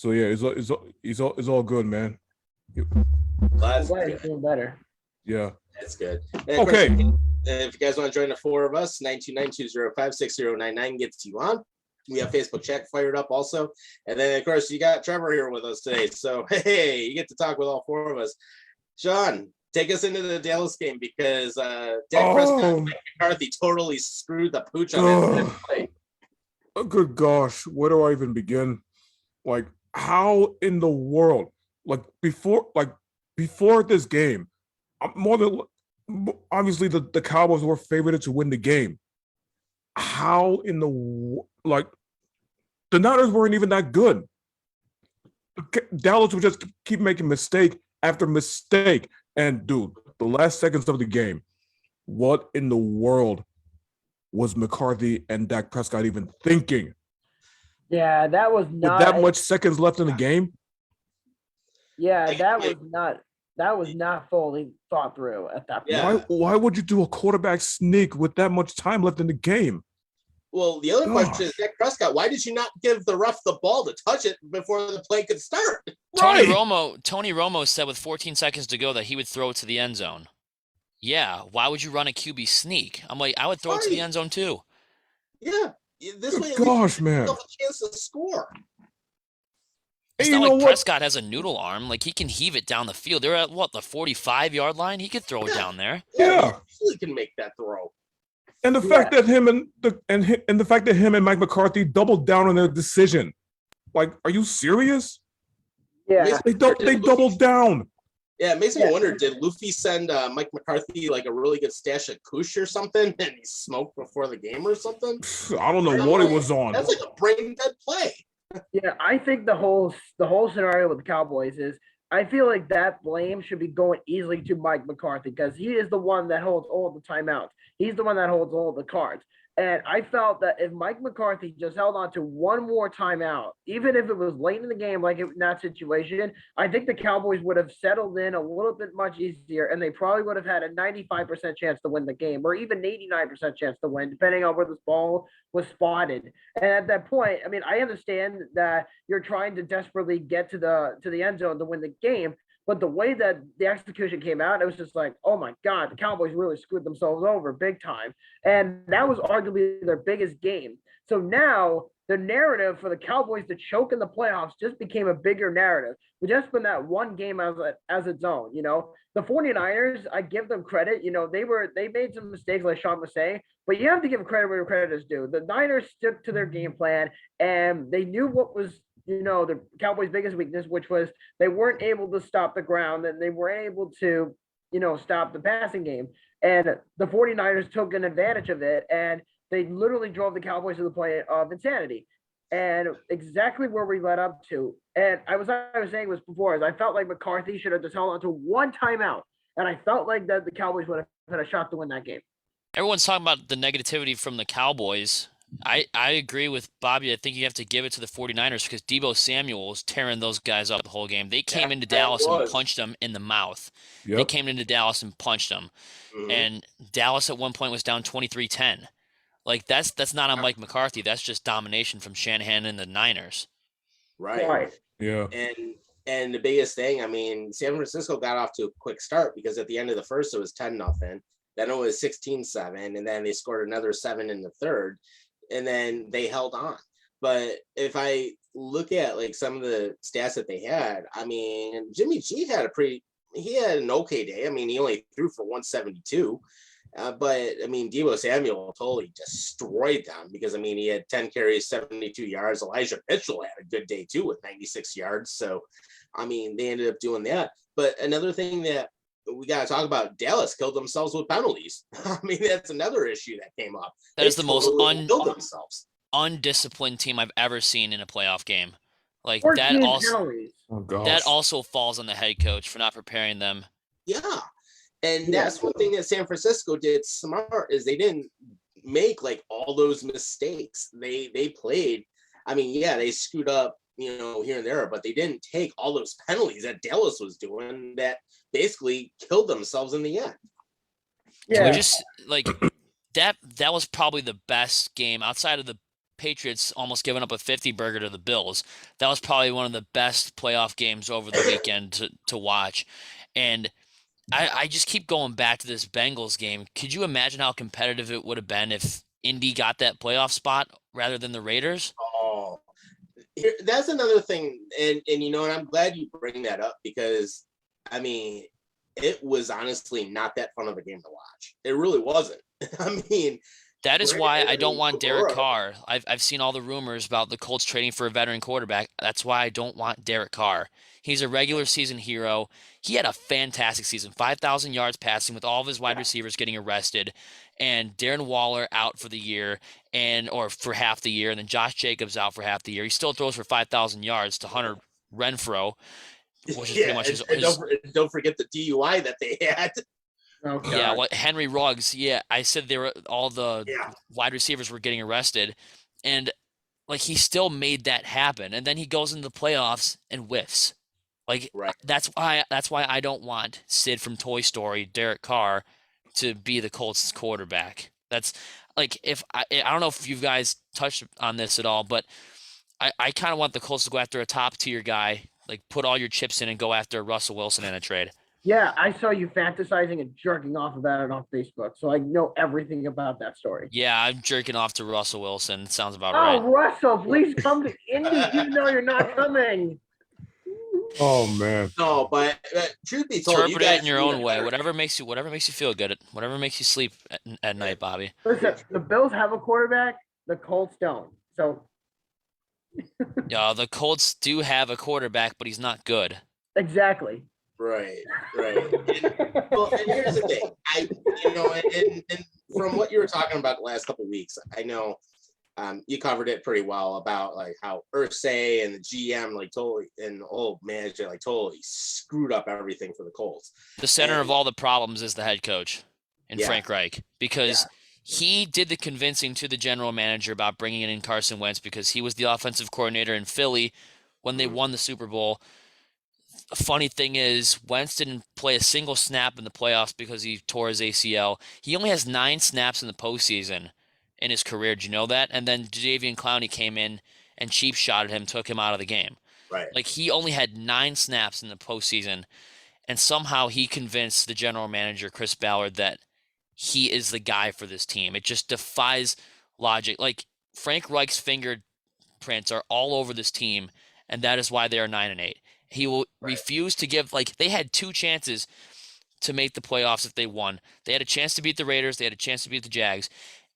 S4: yeah, it's all good, man.
S2: That's
S3: Glad he's
S2: good.
S3: doing better.
S4: Yeah.
S2: That's good. And of course,
S4: Okay.
S2: if you guys want to join the 4 of us, 929-205-6099 gets you on. We have Facebook chat fired up also. And then, of course, you got Trevor here with us today. So, hey, you get to talk with all 4 of us. Sean, take us into the Dallas game because Dak Prescott and Mike McCarthy totally screwed the pooch on that play.
S4: Oh, good gosh, where do I even begin? Like, how in the world? Like before this game, more than obviously the Cowboys were favored to win the game. How in the the Niners weren't even that good. Dallas would just keep making mistake after mistake. And dude, the last seconds of the game, what in the world was McCarthy and Dak Prescott even thinking?
S3: Yeah, that was not
S4: With that much seconds left in the game?
S3: Yeah, that was not fully thought through at that point.
S2: Yeah.
S4: Why would you do a quarterback sneak with that much time left in the game?
S2: Well, the other question is, Dak Prescott, why did you not give the ref the ball to touch it before the play could start?
S7: Tony Romo said with 14 seconds to go that he would throw it to the end zone. Yeah, why would you run a QB sneak? I'm like, I would throw it to the end zone too.
S2: Yeah, this way,
S4: Good gosh,
S2: you
S4: man.
S2: have a chance to score.
S7: It's
S4: Hey,
S7: not
S4: you know
S7: like
S4: what?
S7: Prescott has a noodle arm. Like, he can heave it down the field. They're at, what, the 45-yard line? He could throw it down there.
S4: Yeah.
S2: he easily can make that throw.
S4: And the fact that him and Mike McCarthy doubled down on their decision. Like, are you serious?
S3: Yeah.
S4: They doubled down.
S2: Yeah, it makes me wonder, did Luffy send Mike McCarthy like a really good stash of Kush or something and he smoked before the game or something?
S4: I don't know what it was on.
S2: That's like a brain dead play.
S3: Yeah, I think the whole scenario with the Cowboys is I feel like that blame should be going easily to Mike McCarthy because he is the one that holds all the timeouts. He's the one that holds all the cards. And I felt that if Mike McCarthy just held on to one more timeout, even if it was late in the game, like in that situation, I think the Cowboys would have settled in a little bit much easier, and they probably would have had a 95% chance to win the game, or even 89% chance to win, depending on where this ball was spotted. And at that point, I mean, I understand that you're trying to desperately get to the end zone to win the game. But the way that the execution came out, it was just like, oh my God, the Cowboys really screwed themselves over big time. And that was arguably their biggest game. So now the narrative for the Cowboys to choke in the playoffs just became a bigger narrative. We just been that one game as its own, you know. The 49ers, I give them credit. You know, they made some mistakes, like Sean was saying, but you have to give credit where credit is due. The Niners stuck to their game plan, and they knew what was, you know, the Cowboys' biggest weakness, which was they weren't able to stop the ground, and they weren't able to, you know, stop the passing game. And the 49ers took an advantage of it, and they literally drove the Cowboys to the point of insanity. And exactly where we led up to. And I was saying this before, is I felt like McCarthy should have just held on to one timeout. And I felt like that the Cowboys would have had a shot to win that game.
S7: Everyone's talking about the negativity from the Cowboys. I agree with Bobby. I think you have to give it to the 49ers because Deebo Samuel was tearing those guys up the whole game. They came into Dallas and punched them in the mouth.
S4: Yep.
S7: They came into Dallas and punched them.
S2: Mhm.
S7: And Dallas at one point was down 23-10. Like that's not on Mike McCarthy. That's just domination from Shanahan and the Niners.
S2: Right.
S4: Yeah.
S2: And the biggest thing, I mean, San Francisco got off to a quick start because at the end of the first it was 10-0. Then it was 16-7, and then they scored another 7 in the third, and then they held on. But if I look at like some of the stats that they had, I mean, Jimmy G had an okay day. I mean, he only threw for 172. But I mean, Deebo Samuel totally destroyed them because I mean, he had 10 carries, 72 yards. Elijah Mitchell had a good day too with 96 yards. So, I mean, they ended up doing that. But another thing that we got to talk about, Dallas killed themselves with penalties. I mean, that's another issue that came up.
S7: That is the most
S2: killed themselves.
S7: undisciplined team I've ever seen in a playoff game. Like
S3: 14
S7: that also
S3: penalties.
S4: Oh gosh.
S7: that also falls on the head coach for not preparing them.
S2: Yeah. And that's one thing that San Francisco did smart is they didn't make like all those mistakes. They played. I mean, yeah, they screwed up, you know, here and there, but they didn't take all those penalties that Dallas was doing that basically killed themselves in the end.
S7: Can
S3: Yeah.
S7: we just like that was probably the best game outside of the Patriots almost giving up a 50 burger to the Bills. That was probably one of the best playoff games over the weekend to watch. And I just keep going back to this Bengals game. Could you imagine how competitive it would have been if Indy got that playoff spot rather than the Raiders?
S2: Oh, that's another thing. And you know, and I'm glad you bring that up because, I mean, it was honestly not that fun of a game to watch. It really wasn't. I mean,
S7: that is why I don't want Derek
S2: Burrow.
S7: Carr. I've seen all the rumors about the Colts trading for a veteran quarterback. That's why I don't want Derek Carr. He's a regular season hero. He had a fantastic season, 5,000 yards passing with all of his wide receivers getting arrested, and Darren Waller out for the year or for half the year, and then Josh Jacobs out for half the year. He still throws for 5,000 yards to Hunter Renfrow, which is pretty much his
S2: don't forget the DUI that they had.
S3: Oh, God.
S7: yeah, what Henry Ruggs. Yeah, I said all the wide receivers were getting arrested, and like he still made that happen. And then he goes into the playoffs and whiffs. Like
S2: Right.
S7: that's why I don't want Sid from Toy Story, Derek Carr, to be the Colts quarterback. That's like if I don't know if you guys touched on this at all, but I kind of want the Colts to go after a top tier guy, like put all your chips in and go after Russell Wilson in a trade.
S3: Yeah, I saw you fantasizing and jerking off about it on Facebook, so I know everything about that story.
S7: Yeah, I'm jerking off to Russell Wilson. Sounds about
S3: Oh,
S7: right.
S3: Russell, please come to Indy even though you're not coming.
S4: Oh man.
S2: No, but truth be told,
S7: Interpret it in your own way. Whatever makes you feel good. Whatever makes you sleep at night, Bobby.
S3: Listen, the Bills have a quarterback, the Colts don't. So
S7: Yeah, the Colts do have a quarterback, but he's not good.
S3: exactly.
S2: Right. Well, and here's the thing. And from what you were talking about the last couple of weeks, I know You covered it pretty well about like how Irsay and the GM like totally and the whole manager like totally screwed up everything for the Colts.
S7: The center
S2: And-
S7: of all the problems is the head coach in
S2: Yeah.
S7: Frank Reich, because he did the convincing to the general manager about bringing in Carson Wentz, because he was the offensive coordinator in Philly when they won the Super Bowl. The funny thing is, Wentz didn't play a single snap in the playoffs because he tore his ACL. He only has 9 snaps in the postseason in his career. Did you know that? And then Jadeveon Clowney came in and cheap shotted him, took him out of the game.
S2: Right.
S7: Like, he only had 9 snaps in the postseason, and somehow he convinced the general manager, Chris Ballard, that he is the guy for this team. It just defies logic. Like, Frank Reich's fingerprints are all over this team, and that is why they are 9-8. He will refuse to give, like, they had 2 chances to make the playoffs if they won. They had a chance to beat the Raiders. They had a chance to beat the Jags.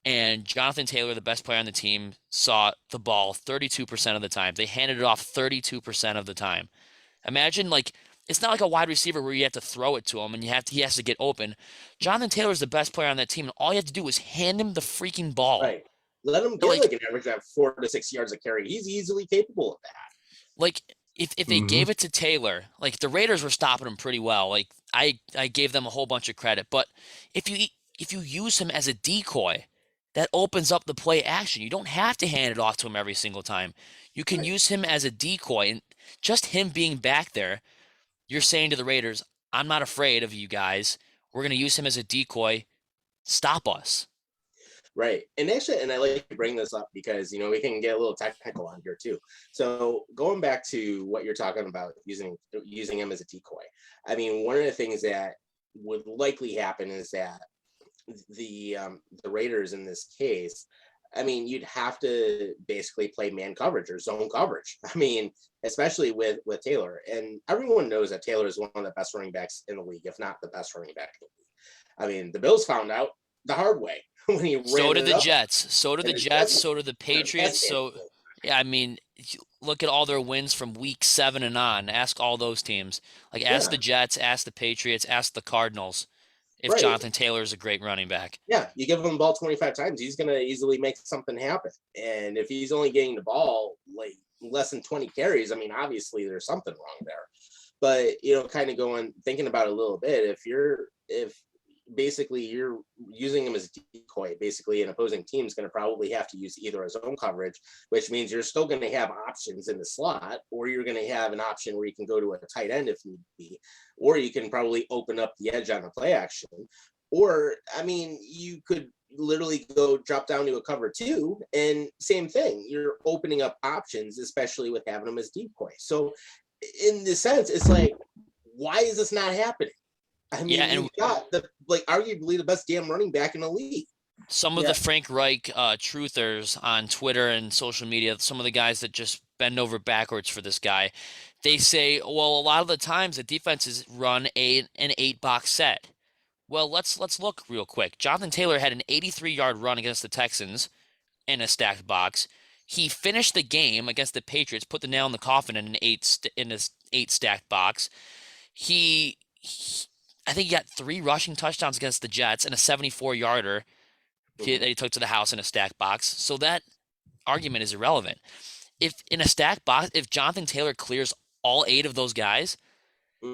S7: And Jonathan Taylor, the best player on the team, saw the ball 32% of the time. They handed it off 32% of the time. Imagine, like, it's not like a wide receiver where you have to throw it to him and he has to get open. Jonathan Taylor is the best player on that team, and all you have to do is hand him the freaking ball.
S2: Right. Let him get like an average of 4 to 6 yards a carry. He's easily capable of that.
S7: Like, if they gave it to Taylor, like, the Raiders were stopping him pretty well. Like, I gave them a whole bunch of credit. But if you use him as a decoy, that opens up the play action. You don't have to hand it off to him every single time. You can use him as a decoy, and just him being back there, you're saying to the Raiders, I'm not afraid of you guys. We're going to use him as a decoy. Stop us.
S2: Right. And actually, and I like to bring this up because, you know, we can get a little technical on here too. So going back to what you're talking about, using him as a decoy. I mean, one of the things that would likely happen is that the Raiders in this case, I mean, you'd have to basically play man coverage or zone coverage. I mean, especially with Taylor. And everyone knows that Taylor is one of the best running backs in the league, if not the best running back in the league. I mean, the Bills found out the hard way when he ran.
S7: So did
S2: it
S7: the
S2: up.
S7: Jets. So did the Jets. So did the Patriots. So, yeah, I mean, look at all their wins from week 7 and on. Ask all those teams. Like, ask the Jets, ask the Patriots, ask the Cardinals if Jonathan Taylor is a great running back.
S2: Yeah, you give him the ball 25 times, he's going to easily make something happen. And if he's only getting the ball like less than 20 carries, I mean, obviously there's something wrong there. But, you know, kind of thinking about it a little bit, if basically you're using him as a decoy, basically an opposing team is going to probably have to use either a zone coverage, which means you're still going to have options in the slot, or you're going to have an option where you can go to a tight end if need be, or you can probably open up the edge on the play action. Or, I mean, you could literally go drop down to a cover 2 and same thing. You're opening up options, especially with having them as decoy. So in the sense, it's like, why is this not happening? I mean, you've got arguably the best damn running back in the league.
S7: Some of the Frank Reich truthers on Twitter and social media, some of the guys that just bend over backwards for this guy, they say, well, a lot of the times the defenses run an 8-box set. Well, let's look real quick. Jonathan Taylor had an 83-yard run against the Texans in a stacked box. He finished the game against the Patriots, put the nail in the coffin in an 8 stacked box. I think he got 3 rushing touchdowns against the Jets and a 74-yarder that he took to the house in a stacked box. So that argument is irrelevant. If in a stacked box, if Jonathan Taylor clears all 8 of those guys,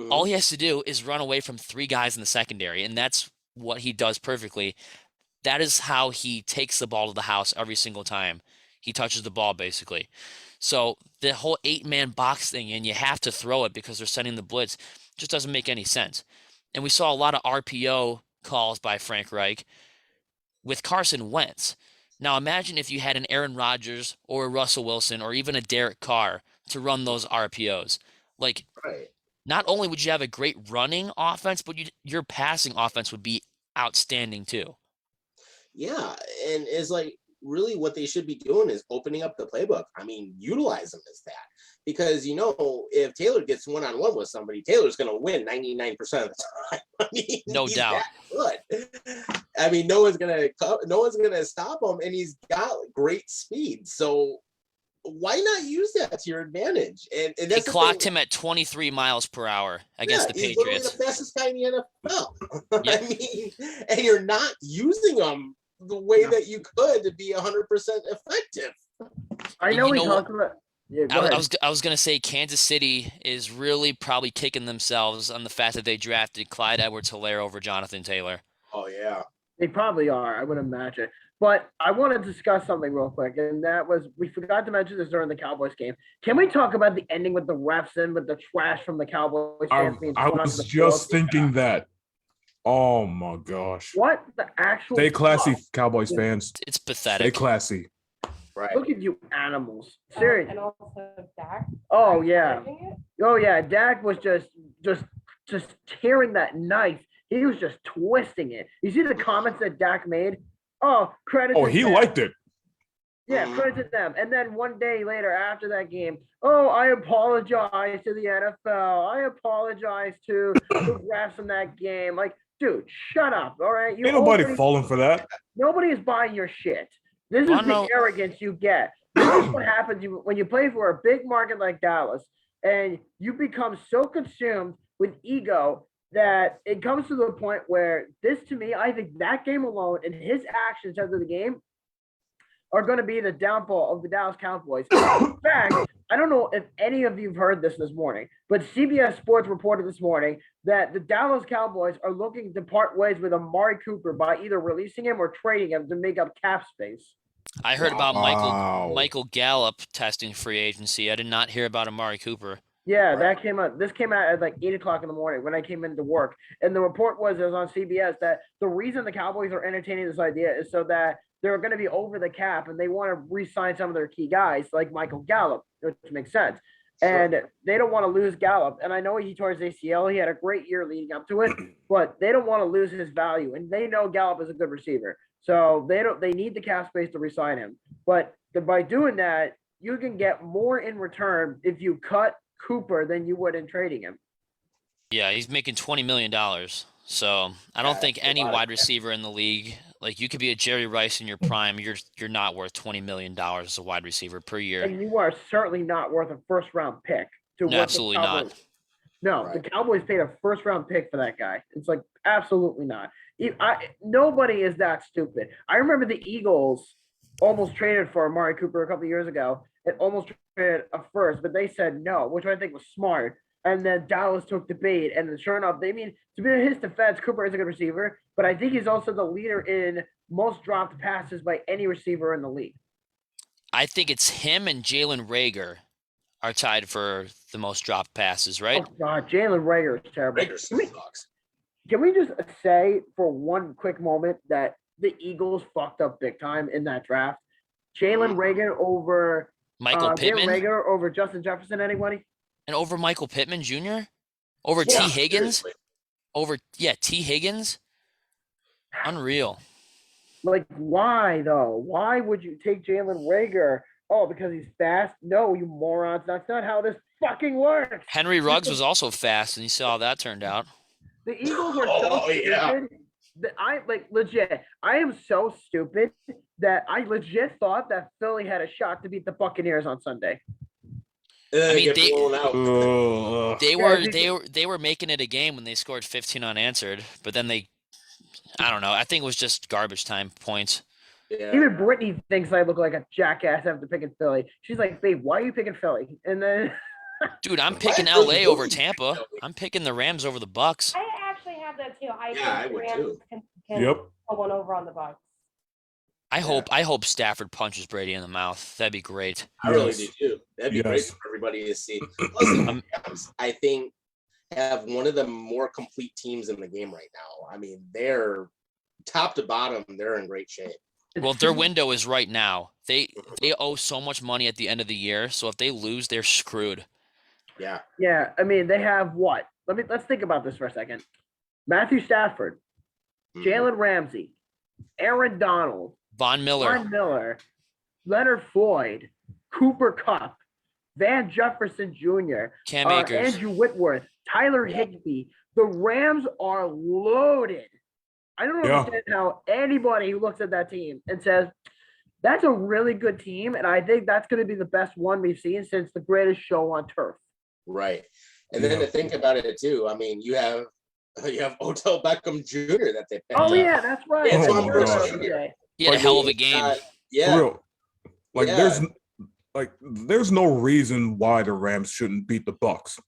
S7: all he has to do is run away from 3 guys in the secondary, and that's what he does perfectly. That is how he takes the ball to the house every single time he touches the ball, basically. So the whole 8-man box thing, and you have to throw it because they're sending the blitz, just doesn't make any sense. And we saw a lot of RPO calls by Frank Reich with Carson Wentz. Now imagine if you had an Aaron Rodgers or a Russell Wilson or even a Derek Carr to run those RPOs. Like, not only would you have a great running offense, but your passing offense would be outstanding too.
S2: Yeah, and it's like really what they should be doing is opening up the playbook. I mean, utilize them as that. Because, you know, if Taylor gets one-on-one with somebody, Taylor's going to win 99% of the time. I mean,
S7: no doubt.
S2: Good. I mean, no one's going to stop him, and he's got great speed. So why not use that to your advantage? And
S7: they clocked him at 23 miles per hour against the Patriots.
S2: He's the fastest guy in the NFL. I mean, and you're not using him the way that you could to be 100% effective.
S3: I know
S7: You
S3: we
S7: know
S3: talked about. Yeah, go ahead.
S7: I was gonna say Kansas City is really probably kicking themselves on the fact that they drafted Clyde Edwards-Helaire over Jonathan Taylor.
S2: Oh yeah.
S3: They probably are. I would imagine. But I want to discuss something real quick, and that was we forgot to mention this during the Cowboys game. Can we talk about the ending with the refs and with the trash from the Cowboys fans being
S4: I
S3: thrown onto
S4: was
S3: the
S4: just
S3: field?
S4: thinking that. Oh my gosh.
S3: What the actual?
S4: Stay classy,
S3: fuck?
S4: Cowboys fans.
S7: It's
S4: Stay
S7: pathetic.
S4: classy.
S2: Right.
S3: Look at you animals. Seriously.
S5: And also Dak.
S3: Oh yeah.
S5: encouraging it.
S3: Oh yeah. Dak was just tearing that knife. He was just twisting it. You see the comments that Dak made? Oh, credit.
S4: Oh,
S3: to
S4: he
S3: Dak.
S4: liked it.
S3: Yeah, credit to them. And then one day later after that game, oh, I apologize to the NFL. I apologize to the refs in that game. Like, dude, shut up. All right.
S4: Ain't nobody falling for that.
S3: Nobody is buying your shit. This is
S7: Well,
S3: the
S7: no.
S3: arrogance you get. This is what happens when you play for a big market like Dallas and you become so consumed with ego that it comes to the point where this, to me, I think that game alone and his actions after the game are going to be the downfall of the Dallas Cowboys. In fact, I don't know if any of you have heard this morning, but CBS Sports reported this morning that the Dallas Cowboys are looking to part ways with Amari Cooper by either releasing him or trading him to make up cap space.
S7: I heard about
S4: Wow.
S7: Michael Gallup testing free agency. I did not hear about Amari Cooper.
S3: Yeah, that came out. This came out at like 8 o'clock in the morning when I came into work. And the report was, it was on CBS, that the reason the Cowboys are entertaining this idea is so that they're going to be over the cap and they want to re-sign some of their key guys like Michael Gallup, which makes sense. And they don't want to lose Gallup. And I know he tore his ACL. He had a great year leading up to it, but they don't want to lose his value. And they know Gallup is a good receiver. So they need the cap space to re-sign him. But by doing that, you can get more in return if you cut Cooper than you would in trading him.
S7: Yeah, he's making $20 million. So I don't think any wide receiver in the league, like you could be a Jerry Rice in your prime, you're not worth $20 million as a wide receiver per year.
S3: And you are certainly not worth a first-round pick. To
S7: No,
S3: what
S7: absolutely
S3: the
S7: not.
S3: Cowboys. No,
S2: Right.
S3: the Cowboys paid a first-round pick for that guy. It's like absolutely not. Nobody is that stupid. I remember the Eagles almost traded for Amari Cooper a couple of years ago. It almost traded a first, but they said no, which I think was smart. And then Dallas took the bait, and then sure enough, to be in his defense, Cooper is a good receiver, but I think he's also the leader in most dropped passes by any receiver in the league.
S7: I think it's him and Jalen Reagor are tied for the most dropped passes, right?
S3: Oh God, Jalen Reagor is terrible.
S2: Raiders sucks.
S3: Can we just say for one quick moment that the Eagles fucked up big time in that draft? Jalen Reagor over
S7: Michael Pittman
S3: Jalen Reagor over Justin Jefferson. Anybody?
S7: and over Michael Pittman Jr. Over
S2: Yeah,
S7: T. Higgins.
S2: seriously.
S7: T. Higgins. Unreal.
S3: Like, why though? Why would you take Jalen Reagor? Oh, because he's fast? No, you morons. That's not how this fucking works.
S7: Henry Ruggs was also fast, and you saw how that turned out.
S3: The Eagles are so
S2: Oh, yeah.
S3: stupid that I am so stupid that I legit thought that Philly had a shot to beat the Buccaneers on Sunday.
S2: I
S7: mean,
S2: get
S7: they-
S2: blown out.
S4: Ugh.
S7: They were making it a game when they scored 15 unanswered, but then I don't know. I think it was just garbage time points.
S2: Yeah.
S3: Even Brittany thinks I look like a jackass after picking Philly. She's like, babe, why are you picking Philly? And then
S7: Dude, I'm picking
S2: Why are
S7: LA
S2: you
S7: over
S2: losing
S7: Tampa.
S2: Philly?
S7: I'm picking the Rams over the Bucks.
S5: I actually have that too. I
S2: Yeah, I
S5: think the
S2: would
S5: Rams
S2: too.
S5: can
S4: Yep.
S5: pull one over on the Bucks.
S7: I hope Stafford punches Brady in the mouth. That'd be great.
S2: I really
S4: Yes.
S2: do too. That'd be great
S4: Yes.
S2: for everybody to see. Plus, the Rams, I think, have one of the more complete teams in the game right now. I mean, they're top to bottom, they're in great shape.
S7: Well, their window is right now. They owe so much money at the end of the year, so if they lose, they're screwed.
S2: Yeah.
S3: yeah, I mean, they have what? Let's think about this for a second. Matthew Stafford,
S2: Mhm.
S3: Jalen Ramsey, Aaron Donald,
S7: Von Miller.
S3: Von Miller, Leonard Floyd, Cooper Kupp, Van Jefferson Jr.,
S7: Cam Akers.
S3: Andrew Whitworth, Tyler Higbee. The Rams are loaded. I don't
S4: Yeah.
S3: understand how anybody who looks at that team and says, that's a really good team, and I think that's going to be the best one we've seen since the greatest show on turf.
S2: Right. And then
S4: Yeah.
S2: to think about it too, I mean, you have Odell Beckham Jr. that they picked
S3: Oh,
S2: up.
S3: yeah, that's right.
S2: Yeah,
S4: it's
S3: I
S4: on
S3: heard
S4: gosh.
S3: that today.
S7: He had a
S4: Like,
S7: hell of a game.
S4: For
S2: Yeah,
S4: real. Like
S2: Yeah.
S4: there's no reason why the Rams shouldn't beat the Bucks.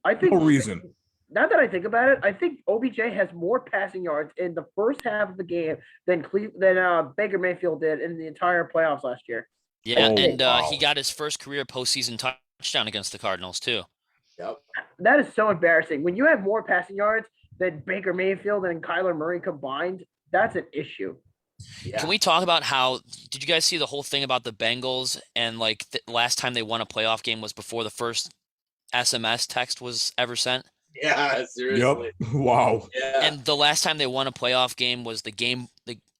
S3: I think
S4: No reason.
S3: now that I think about it, I think OBJ has more passing yards in the first half of the game than Baker Mayfield did in the entire playoffs last year.
S7: Yeah,
S4: Oh,
S7: and
S4: wow.
S7: he got his first career postseason touchdown against the Cardinals too.
S2: yep.
S3: That is so embarrassing. When you have more passing yards than Baker Mayfield and Kyler Murray combined, that's an issue.
S2: Yeah.
S7: Can we talk about how? Did you guys see the whole thing about the Bengals and like the last time they won a playoff game was before the first SMS text was ever sent?
S2: Yeah, seriously.
S4: Yep. Wow.
S2: Yeah.
S7: And the last time they won a playoff game was the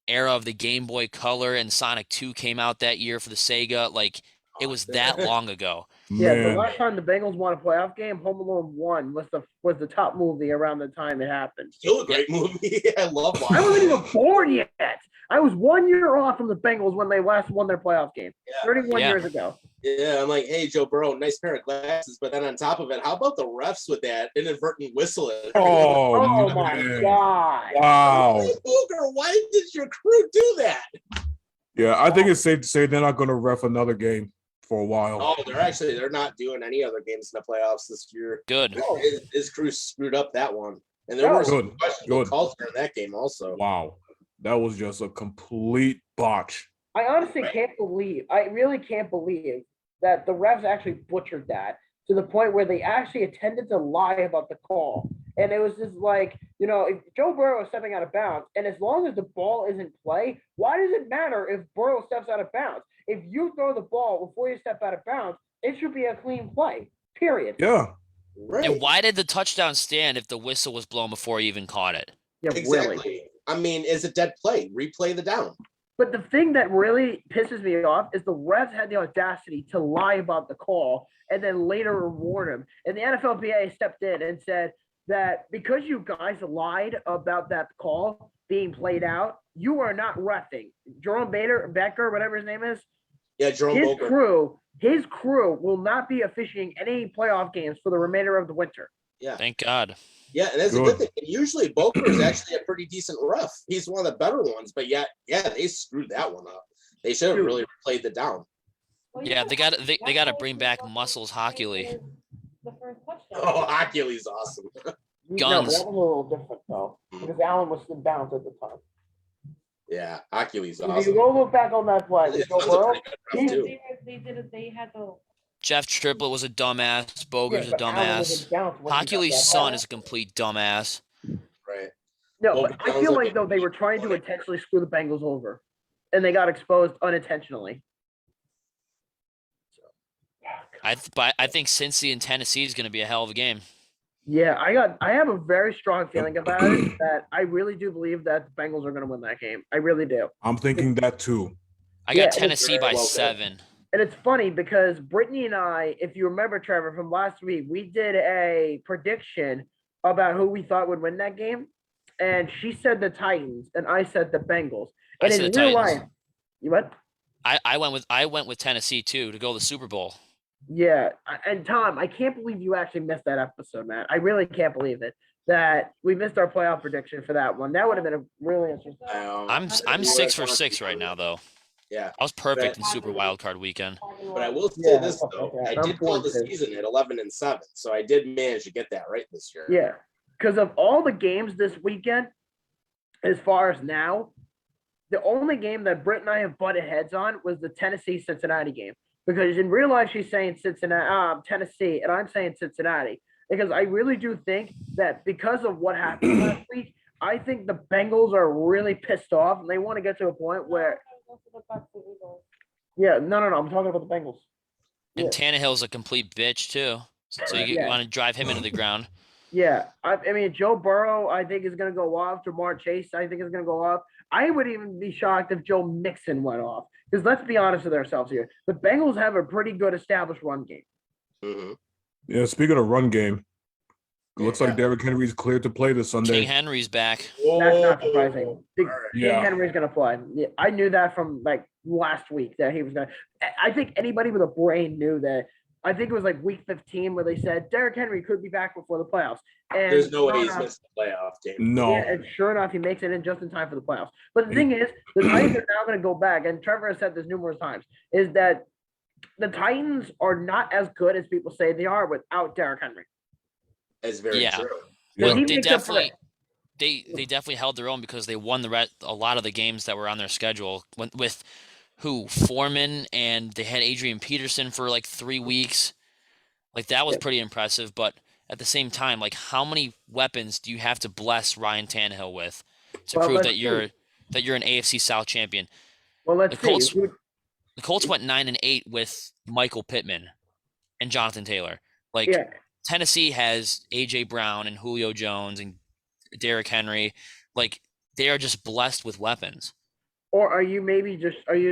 S7: era of the Game Boy Color, and Sonic 2 came out that year for the Sega. Like it was that long ago.
S3: Yeah, the
S4: Man.
S3: last time the Bengals won a playoff game, Home Alone 1 was the top movie around the time it happened.
S2: Still a great movie. I love
S3: I
S2: watching
S3: wasn't
S2: it.
S3: even born yet. I was 1 year off from the Bengals when they last won their playoff game,
S2: Yeah.
S3: 31
S7: Yeah.
S3: years ago.
S2: Yeah, I'm like, hey, Joe Burrow, nice pair of glasses. But then on top of it, how about the refs with that inadvertent whistling?
S4: Oh,
S3: Oh my
S4: man.
S3: God.
S4: Wow.
S2: Hey, Booger, why did your crew do that?
S4: Yeah, I think it's safe to say they're not going to ref another game for a while.
S2: Oh, they're not doing any other games in the playoffs this year.
S7: Good.
S2: His crew screwed up that one. And there
S3: Oh,
S2: were some
S4: Good.
S2: questionable
S4: Good.
S2: calls during that game also.
S4: Wow. That was just a complete botch.
S3: I honestly I really can't believe that the refs actually butchered that to the point where they actually attempted to lie about the call. And it was just like, if Joe Burrow is stepping out of bounds, and as long as the ball is in play, why does it matter if Burrow steps out of bounds? If you throw the ball before you step out of bounds, it should be a clean play, period.
S4: Yeah.
S2: Right.
S7: And why did the touchdown stand if the whistle was blown before he even caught it?
S3: Yeah,
S2: Exactly.
S3: really.
S2: I mean, is it dead play? Replay the down.
S3: But the thing that really pisses me off is the refs had the audacity to lie about the call and then later reward him. And the NFLPA stepped in and said that because you guys lied about that call being played out, you are not reffing. Jerome Becker, whatever his name is,
S2: Yeah, Jerome
S3: his
S2: Boger.
S3: crew will not be officiating any playoff games for the remainder of the winter.
S2: Yeah.
S7: Thank God.
S2: Yeah, and that's a
S4: Good.
S2: good thing. And usually Boker is actually a pretty decent ref. He's one of the better ones, but yeah, they screwed that one up. They should have really played the down.
S7: Yeah, they got to bring back Muscles Hockey League.
S5: The first touchdown.
S2: Oh, Hercules awesome.
S3: No,
S7: Guns.
S3: that was a little different though, because Allen was in bounds at the time.
S2: Yeah, Hercules
S3: If you
S2: awesome.
S3: go look back on that play,
S2: Yeah,
S3: Joe
S2: that's a
S3: Burrow,
S2: pretty good ref, too.
S5: They had the
S7: Jeff Triplett was a dumbass. Boger's a
S3: but Allen was
S7: dumbass.
S3: in bounds when he got
S7: Hercules'
S3: that
S7: son
S3: ball.
S7: is a complete dumbass.
S2: Right.
S3: No,
S2: Well,
S3: but
S2: it
S3: I
S2: sounds
S3: feel
S2: like
S3: like though they were trying to intentionally screw the Bengals over, and they got exposed unintentionally.
S7: I think Cincy and Tennessee is going to be a hell of a game.
S3: Yeah, I have a very strong feeling about it that I really do believe that the Bengals are going to win that game. I really do.
S4: I'm thinking that too.
S7: I
S3: Yeah,
S7: got
S3: it's
S7: Tennessee
S2: very
S7: by
S2: well said.
S7: 7.
S3: And it's funny because Brittany and I, if you remember, Trevor, from last week, we did a prediction about who we thought would win that game. And she said the Titans, and I said the Bengals.
S7: I
S3: And
S7: said
S3: in
S7: the
S3: real
S7: Titans.
S3: life, you what?
S7: I went with Tennessee too to go to the Super Bowl.
S3: Yeah. And Tom, I can't believe you actually missed that episode, man. I really can't believe it that we missed our playoff prediction for that one. That would have been a really interesting.
S7: I'm 6 for 6 right now though.
S2: Yeah,
S7: I was perfect in Super Wildcard Weekend.
S2: but I will say
S3: Yeah,
S2: this
S3: okay,
S2: though,
S3: okay.
S2: I
S3: I'm
S2: did call the
S3: 4-6.
S2: season at 11-7, so I did manage to get that right this year.
S3: Yeah. Because of all the games this weekend, as far as now, the only game that Britt and I have butted heads on was the Tennessee-Cincinnati game. Because in real life, she's saying Tennessee, and I'm saying Cincinnati. Because I really do think that because of what happened last week, I think the Bengals are really pissed off, and they want to get to a point where, yeah, no, I'm talking about the Bengals.
S7: And
S3: Yeah.
S7: Tannehill's a complete bitch too. So you
S3: Yeah.
S7: want to drive him into the ground.
S3: Yeah, I mean, Joe Burrow, I think is going to go off. Jamar Chase, I think is going to go off. I would even be shocked if Joe Mixon went off. Because let's be honest with ourselves here. The Bengals have a pretty good established run game.
S2: Mhm.
S4: Yeah, speaking of run game, it looks like Derrick Henry's cleared to play this
S7: King
S4: Sunday.
S7: Henry's back.
S3: That's not surprising. King
S4: Yeah.
S3: Henry's going to play. Yeah, I knew that from like last week that he was going to. I think anybody with a brain knew that I think it was like week 15 where they said Derrick Henry could be back before the playoffs. And
S2: There's no way
S3: sure
S2: he's
S3: enough-
S2: missed the playoff game.
S4: No.
S3: Yeah, and sure enough, he makes it in just in time for the playoffs. But the thing is, the Titans are now going to go back, and Trevor has said this numerous times, is that the Titans are not as good as people say they are without Derrick Henry.
S2: That's very
S7: Yeah.
S2: true.
S3: Because
S7: Well,
S3: he
S7: they
S3: makes up for
S7: definitely
S3: it.
S7: they definitely held their own because they won a lot of the games that were on their schedule with who Foreman, and they had Adrian Peterson for like 3 weeks. Like that was pretty impressive, but at the same time, like how many weapons do you have to bless Ryan Tannehill with to
S3: Well,
S7: prove
S3: let's
S7: that you're
S3: see.
S7: an AFC South champion?
S3: Well, let's
S7: The Colts-
S3: see.
S7: The Colts went 9-8 with Michael Pittman and Jonathan Taylor. Like
S3: Yeah.
S7: Tennessee has AJ Brown and Julio Jones and Derrick Henry. Like they are just blessed with weapons.
S3: Or are you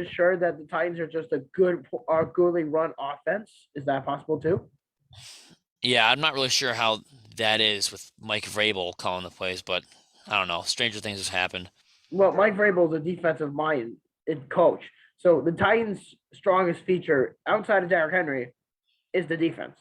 S3: sure that the Titans are just a goodly run offense? Is that possible too?
S7: Yeah, I'm not really sure how that is with Mike Vrabel calling the plays, but I don't know. Stranger things has happened.
S3: Well, Mike Vrabel is a defensive mind coach. So the Titans' strongest feature outside of Derrick Henry is the defense.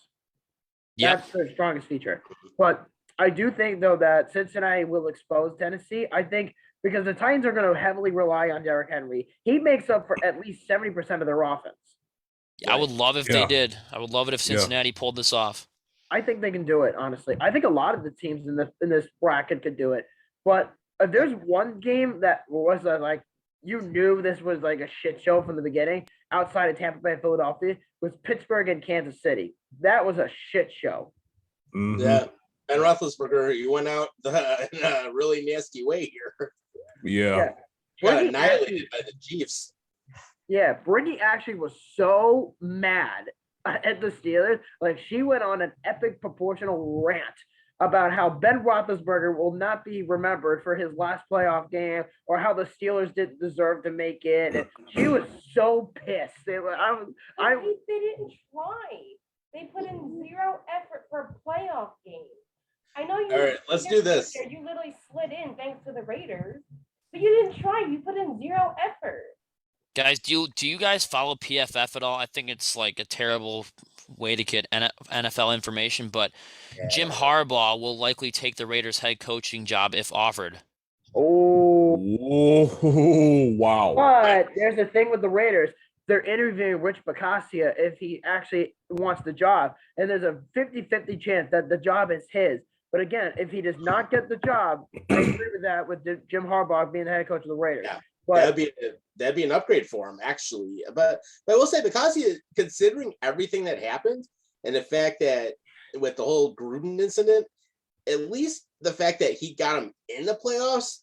S7: Yep.
S3: That's their strongest feature. But I do think, though, that Cincinnati will expose Tennessee. I think because the Titans are going to heavily rely on Derrick Henry. He makes up for at least 70% of their offense.
S7: I would love if they
S4: Yeah.
S7: did. I would love it if Cincinnati pulled this off.
S3: I think they can do it, honestly. I think a lot of the teams in this bracket could do it. But if there's one game that was like you knew this was like a shit show from the beginning, outside of Tampa Bay and Philadelphia, was Pittsburgh and Kansas City. That was a shit show.
S4: Mhm.
S2: Yeah. Ben Roethlisberger, you went out in a really nasty way here.
S4: Yeah.
S2: Got
S3: Brady
S2: annihilated by the Chiefs.
S3: Yeah, Brittany actually was so mad at the Steelers. Like she went on an epic proportional rant about how Ben Roethlisberger will not be remembered for his last playoff game, or how the Steelers didn't deserve to make it. And she was so pissed.
S5: They didn't try. They put in zero effort for a playoff game. I know you.
S2: All right, let's do this.
S5: You literally slid in thanks to the Raiders, but you didn't try. You put in zero effort.
S7: Guys, do you guys follow PFF at all? I think it's like a terrible way to get NFL information, but Jim Harbaugh will likely take the Raiders head coaching job if offered.
S3: Oh,
S4: Wow.
S3: but there's a thing with the Raiders. They're interviewing Rich Bacassia if he actually wants the job. And there's a 50-50 chance that the job is his. But again, if he does not get the job, I agree with that with Jim Harbaugh being the head coach of the Raiders.
S2: Yeah.
S3: But
S2: That'd be an upgrade for him, actually. But I will say, because considering everything that happened and the fact that with the whole Gruden incident, at least the fact that he got him in the playoffs,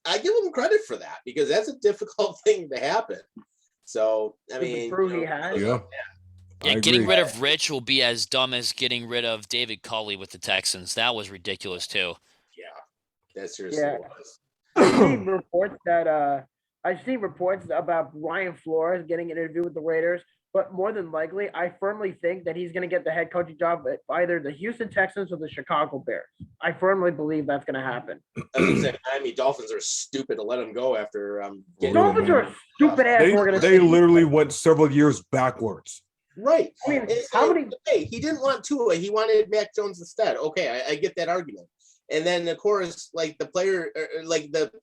S2: I give him credit for that, because that's a difficult thing to happen. So I mean,
S3: prove he has.
S4: Yeah.
S7: Yeah,
S4: I
S7: getting
S4: agree.
S7: rid of Rich will be as dumb as getting rid of David Culley with the Texans. That was ridiculous too.
S2: that seriously
S3: Yeah.
S2: was.
S3: I've seen reports about Brian Flores getting an interview with the Raiders, but more than likely, I firmly think that he's going to get the head coaching job at either the Houston Texans or the Chicago Bears. I firmly believe that's going to happen.
S2: I was saying, Miami Dolphins are stupid to let him go after getting
S3: Dolphins are a stupid ass
S4: They
S3: organization.
S4: literally went several years backwards.
S2: right.
S3: I mean,
S2: It's
S3: how
S2: like,
S3: many?
S2: okay, he didn't want Tua, he wanted Mac Jones instead. Okay, I get that argument. And then of course, like the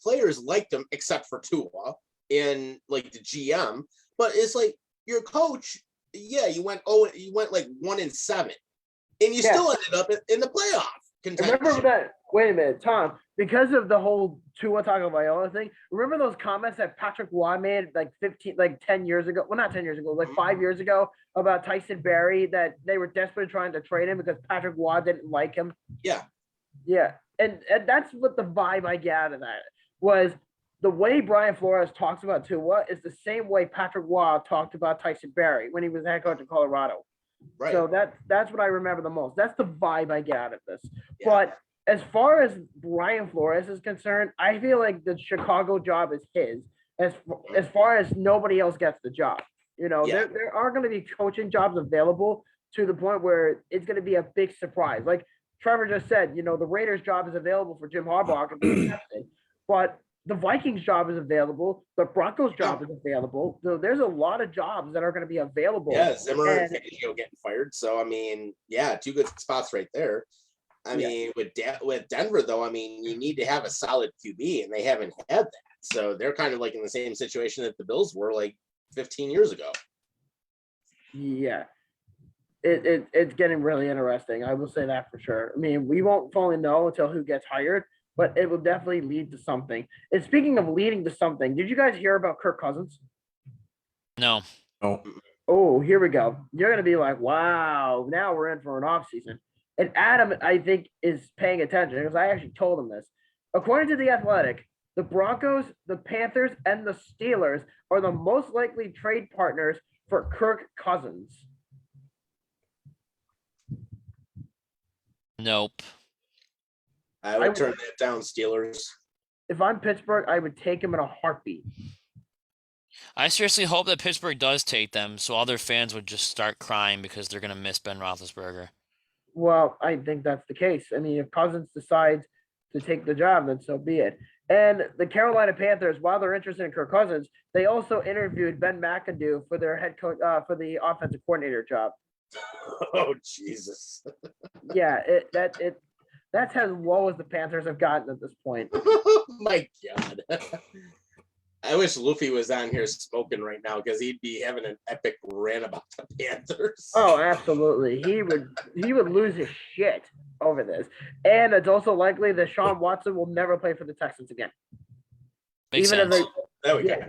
S2: players liked him except for Tua and like the GM. But it's like your coach, you went like 1-7, and you still ended up in the playoff contention.
S3: Remember that? Wait a minute, Tom. Because of the whole Tua Tagovailoa thing, remember those comments that Patrick Waugh made like 10 years ago? Well, not 10 years ago, like 5 years ago, about Tyson Berry, that they were desperately trying to trade him because Patrick Waugh didn't like him. Yeah, and that's what the vibe I get out of that was. The way Brian Flores talks about Tua is the same way Patrick Waugh talked about Tyson Berry when he was head coach of Colorado.
S2: Right.
S3: So that's what I remember the most. That's the vibe I get out of this.
S2: Yeah.
S3: But as far as Brian Flores is concerned, I feel like the Chicago job is his. As far as nobody else gets the job. There are going to be coaching jobs available to the point where it's going to be a big surprise. Like Trevor just said, the Raiders job is available for Jim Harbaugh, but the Vikings job is available. The Broncos job is available. So there's a lot of jobs that are going to be available.
S2: Yeah, Zimmer and
S3: And-
S2: Fangio getting fired. So I mean, yeah, two good spots right there. I mean, with Denver though, I mean, you need to have a solid QB, and they haven't had that. So they're kind of like in the same situation that the Bills were like 15 years ago.
S3: Yeah. It's getting really interesting. I will say that for sure. I mean, we won't fully know until who gets hired, but it will definitely lead to something. And speaking of leading to something, did you guys hear about Kirk Cousins?
S7: No.
S4: Oh,
S3: Oh, here we go. You're gonna be like, wow, now we're in for an off season. And Adam, I think, is paying attention because I actually told him this. According to The Athletic, the Broncos, the Panthers, and the Steelers are the most likely trade partners for Kirk Cousins.
S7: Nope.
S2: I would turn that down, Steelers.
S3: If I'm Pittsburgh, I would take him in a heartbeat.
S7: I seriously hope that Pittsburgh does take them, so all their fans would just start crying because they're gonna miss Ben Roethlisberger.
S3: Well, I think that's the case. I mean, if Cousins decides to take the job, then so be it. And the Carolina Panthers, while they're interested in Kirk Cousins, they also interviewed Ben McAdoo for their head coach for the offensive coordinator job.
S2: Oh Jesus!
S3: Yeah, that's as low as the Panthers have gotten at this point.
S2: Oh my God! I wish Luffy was on here smoking right now because he'd be having an epic rant about the Panthers.
S3: Oh, absolutely. He would lose his shit over this. And it's also likely that Sean Watson will never play for the Texans again.
S7: Makes
S3: Even if
S7: sense.
S2: There we go.
S3: Yeah.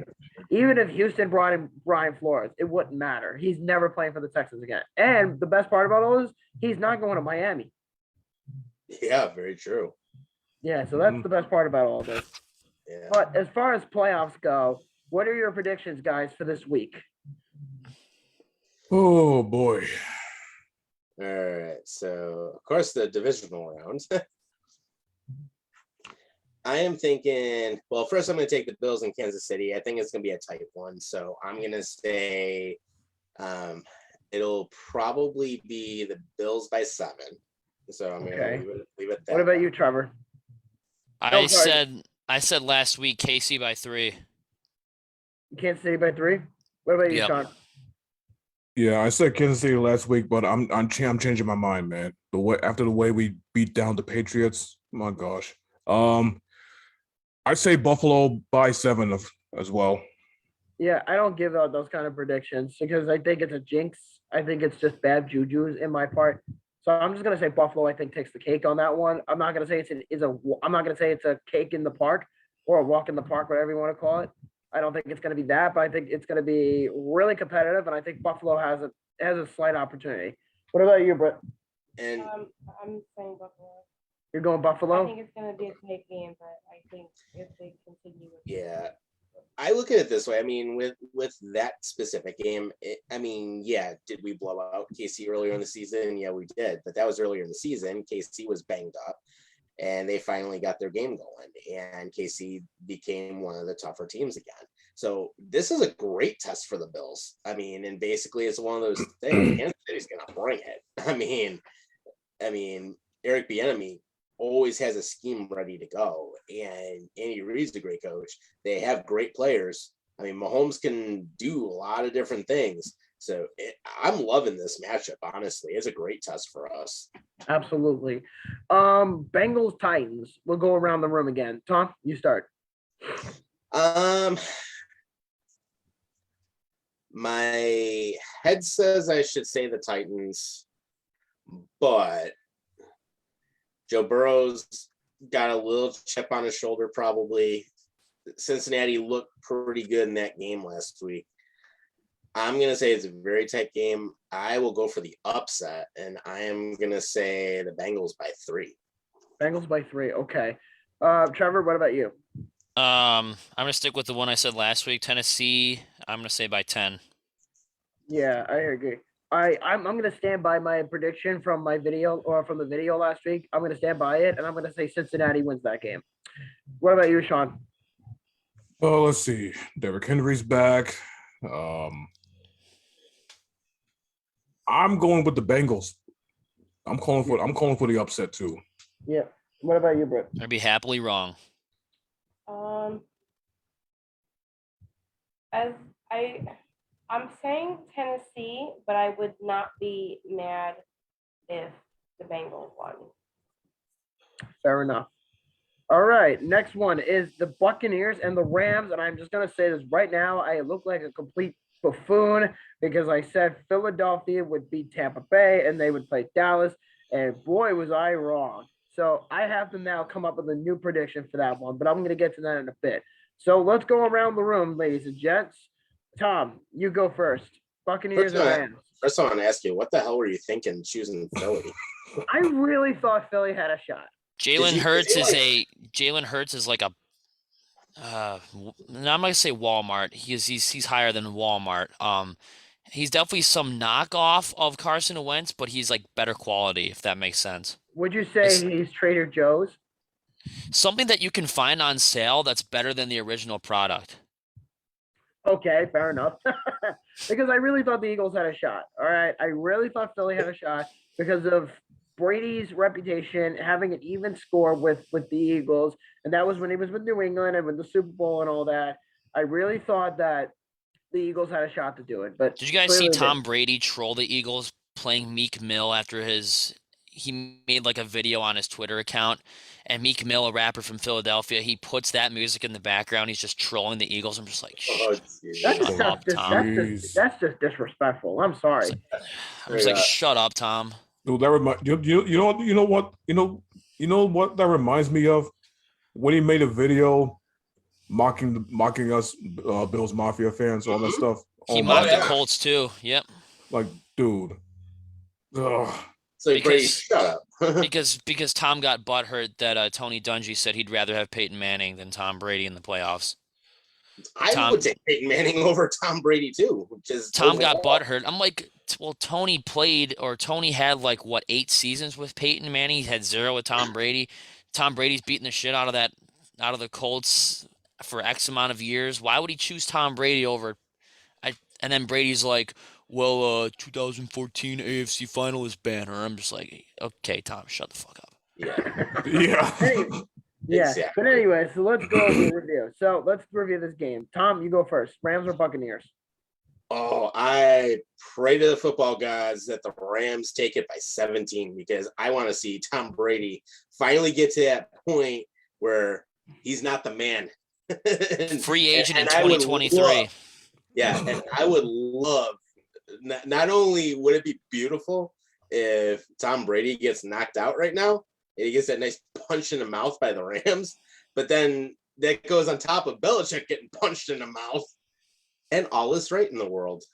S3: Even if Houston brought in Brian Flores, it wouldn't matter. He's never playing for the Texans again. And the best part about all this, he's not going to Miami.
S2: Yeah, very true.
S3: Yeah, so that's the best part about all this.
S2: Yeah.
S3: But as far as playoffs go, what are your predictions, guys, for this week?
S4: oh boy.
S2: All right. So, of course, the divisional round. I am thinking, well, first I'm going to take the Bills in Kansas City. I think it's going to be a tight one. So I'm going to say it'll probably be the Bills by 7. So I'm going to leave it there.
S3: What about you, Trevor?
S7: I
S3: sorry.
S7: said last week KC by 3.
S3: Kansas City by 3? What about you,
S7: Yep.
S3: Sean?
S4: Yeah, I said Kansas City last week, but I'm changing my mind, man. After the way we beat down the Patriots, my gosh. I say Buffalo by 7 as well.
S3: Yeah, I don't give out those kind of predictions because I think it's a jinx. I think it's just bad juju's in my part. So I'm just gonna say Buffalo. I think takes the cake on that one. I'm not gonna say I'm not gonna say it's a cake in the park or a walk in the park, whatever you want to call it. I don't think it's gonna be that, but I think it's gonna be really competitive, and I think Buffalo has a slight opportunity. What about you, Britt?
S2: And
S5: I'm saying Buffalo.
S3: You're going
S5: I
S3: Buffalo?
S5: think it's gonna be a tight game, but I think if they continue with
S2: yeah, I look at it this way. I mean, with that specific game, did we blow out KC earlier in the season? Yeah, we did, but that was earlier in the season. KC was banged up, and they finally got their game going, and KC became one of the tougher teams again. So this is a great test for the Bills. I mean, and basically it's one of those things. Kansas City's gonna bring it. I mean, Eric Bieniemy always has a scheme ready to go, and Andy Reid's a great coach. They have great players. I mean, Mahomes can do a lot of different things. So I'm loving this matchup, honestly. It's a great test for us.
S3: Absolutely. Bengals Titans. We'll go around the room again. Tom, you start.
S2: My head says I should say the Titans, but Joe Burrow's got a little chip on his shoulder, probably. Cincinnati looked pretty good in that game last week. I'm going to say it's a very tight game. I will go for the upset, and I am going to say the Bengals by 3.
S3: Bengals by 3. Okay. Trevor, what about you?
S7: I'm gonna stick with the one I said last week. Tennessee. I'm gonna say by 10.
S3: Yeah, I agree. I'm gonna stand by my prediction from my video or from the video last week. I'm gonna stand by it, and I'm gonna say Cincinnati wins that game. What about you, Sean?
S4: Oh, let's see. Derrick Henry's back. I'm going with the Bengals. I'm calling for the upset too.
S3: Yeah. What about you, Britt?
S7: I'd be happily wrong.
S5: I'm saying Tennessee, but I would not be mad if the Bengals won.
S3: Fair enough. All right, next one is the Buccaneers and the Rams, and I'm just gonna say this right now. I look like a complete buffoon because I said Philadelphia would beat Tampa Bay and they would play Dallas, and boy was I wrong. So I have to now come up with a new prediction for that one, but I'm gonna get to that in a bit. So let's go around the room, ladies and gents. Tom, you go first. Buccaneers and Rams.
S2: First, I want to ask you, what the hell were you thinking choosing Philly?
S3: I really thought Philly had a shot.
S7: Jalen Hurts is like a no, I'm not gonna say Walmart. He's higher than Walmart. He's definitely some knockoff of Carson Wentz, but he's like better quality, if that makes sense.
S3: Would you say he's Trader Joe's?
S7: Something that you can find on sale that's better than the original product.
S3: Okay, fair enough. Because I really thought the Eagles had a shot. All right. I really thought Philly had a shot because of Brady's reputation, having an even score with the Eagles. And that was when he was with New England and with the Super Bowl and all that. I really thought that the Eagles had a shot to do it. But
S7: did you guys see Tom Brady troll the Eagles playing Meek Mill after he made like a video on his Twitter account, and Meek Mill, a rapper from Philadelphia, he puts that music in the background. He's just trolling the Eagles. I'm just like, shut up, Tom.
S3: That's just disrespectful. I'm sorry.
S7: I was like, shut up, Tom.
S4: Dude, that you know what that reminds me of? When he made a video mocking us Bills Mafia fans, all that stuff.
S7: He mocked the Colts too. Yep.
S4: Like, dude. Ugh.
S2: So Brady, shut up.
S7: because Tom got butthurt that Tony Dungy said he'd rather have Peyton Manning than Tom Brady in the playoffs.
S2: I would take Peyton Manning over Tom Brady too.
S7: Tom got butthurt. I'm like, well, Tony had like what 8 seasons with Peyton Manning. He had 0 with Tom Brady. Tom Brady's beating the shit out of the Colts for X amount of years. Why would he choose Tom Brady over? And then Brady's like, well, 2014 AFC finalist banner. I'm just like, okay, Tom, shut the fuck up.
S2: Yeah.
S3: Yeah. Exactly. But anyway, so let's go over the review. So let's review this game. Tom, you go first. Rams or Buccaneers?
S2: Oh, I pray to the football gods that the Rams take it by 17 because I want to see Tom Brady finally get to that point where he's not the man.
S7: Free agent in 2023.
S2: And I would love, not only would it be beautiful if Tom Brady gets knocked out right now and he gets that nice punch in the mouth by the Rams, but then that goes on top of Belichick getting punched in the mouth, and all is right in the world.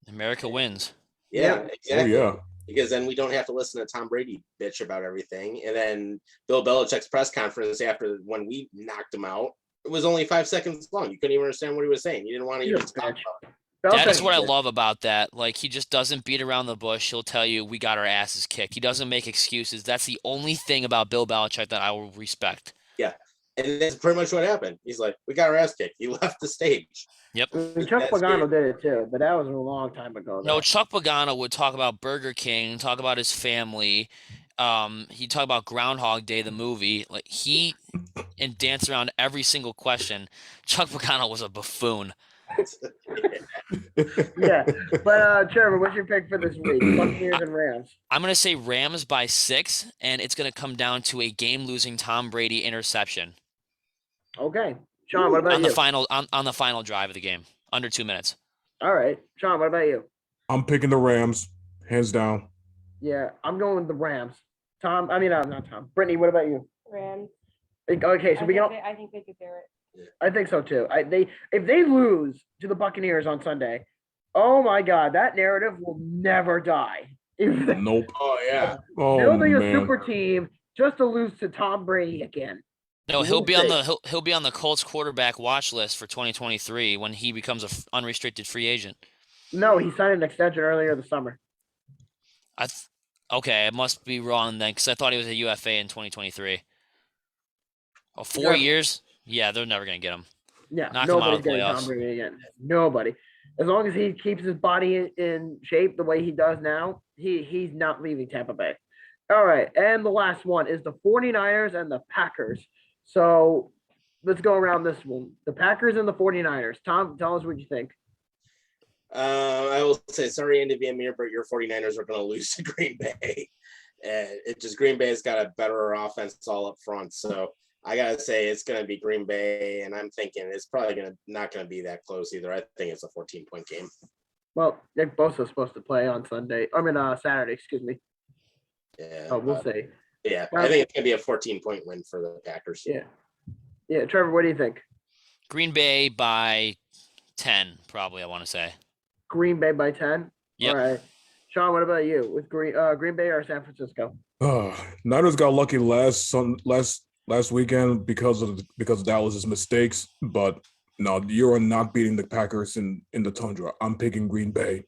S7: America wins.
S2: Yeah, exactly.
S4: Oh, yeah.
S2: Because then we don't have to listen to Tom Brady bitch about everything. And then Bill Belichick's press conference after when we knocked him out, it was only 5 seconds long. You couldn't even understand what he was saying. You didn't want to even talk about it.
S7: That is what I love about that. Like, he just doesn't beat around the bush. He'll tell you we got our asses kicked. He doesn't make excuses. That's the only thing about Bill Belichick that I will respect.
S2: Yeah. And that's pretty much what happened. He's like, we got our ass kicked. He left the stage.
S7: Yep.
S3: Chuck Pagano did it too, but that was a long time ago.
S7: No, Chuck Pagano would talk about Burger King, talk about his family. He'd talk about Groundhog Day, the movie. Like, and dance around every single question. Chuck Pagano was a buffoon.
S3: Yeah, but Trevor, what's your pick for this week? Buccaneers and Rams.
S7: I'm gonna say Rams by 6, and it's gonna come down to a game-losing Tom Brady interception.
S3: Okay, Sean, what about
S7: on
S3: you?
S7: On the final drive of the game, under 2 minutes.
S3: All right, Sean, what about you?
S4: I'm picking the Rams, hands down.
S3: Yeah, I'm going with the Rams. Tom, I mean, not Tom. Brittany, what about you?
S5: Rams.
S3: Okay, so
S5: I think they could do it.
S3: I think so too. If they lose to the Buccaneers on Sunday, oh my God, that narrative will never die.
S4: Nope.
S2: Oh yeah.
S3: Building a super team just to lose to Tom Brady again.
S7: No, he'll be on the Colts quarterback watch list for 2023 when he becomes an unrestricted free agent.
S3: No, he signed an extension earlier this summer.
S7: Okay, I must be wrong then, because I thought he was a UFA in 2023. Oh, 4 years? Yeah, they're never going to get him.
S3: Yeah,
S7: knock him out of the
S3: getting
S7: playoffs.
S3: Tom Brady again. Nobody. As long as he keeps his body in shape the way he does now, he's not leaving Tampa Bay. All right, and the last one is the 49ers and the Packers. So let's go around this one. The Packers and the 49ers. Tom, tell us what you think.
S2: I will say, sorry, Andy Van Meer, but your 49ers are going to lose to Green Bay. Green Bay's got a better offense all up front. So I got to say it's going to be Green Bay. And I'm thinking it's probably not going to be that close either. I think it's a 14-point game.
S3: Well, they're both supposed to play on Saturday, excuse me.
S2: Yeah.
S3: Oh, we'll see.
S2: Yeah. I think it's going to be a 14-point win for the Packers.
S3: Yeah. Yeah. Trevor, what do you think?
S7: Green Bay by 10, probably, I want to say.
S3: Green Bay by 10?
S7: Yep.
S3: All right. Sean, what about you with Green Bay or San Francisco?
S4: Niners got lucky last weekend because of Dallas's mistakes, but no, you are not beating the Packers in the tundra. I'm picking Green Bay.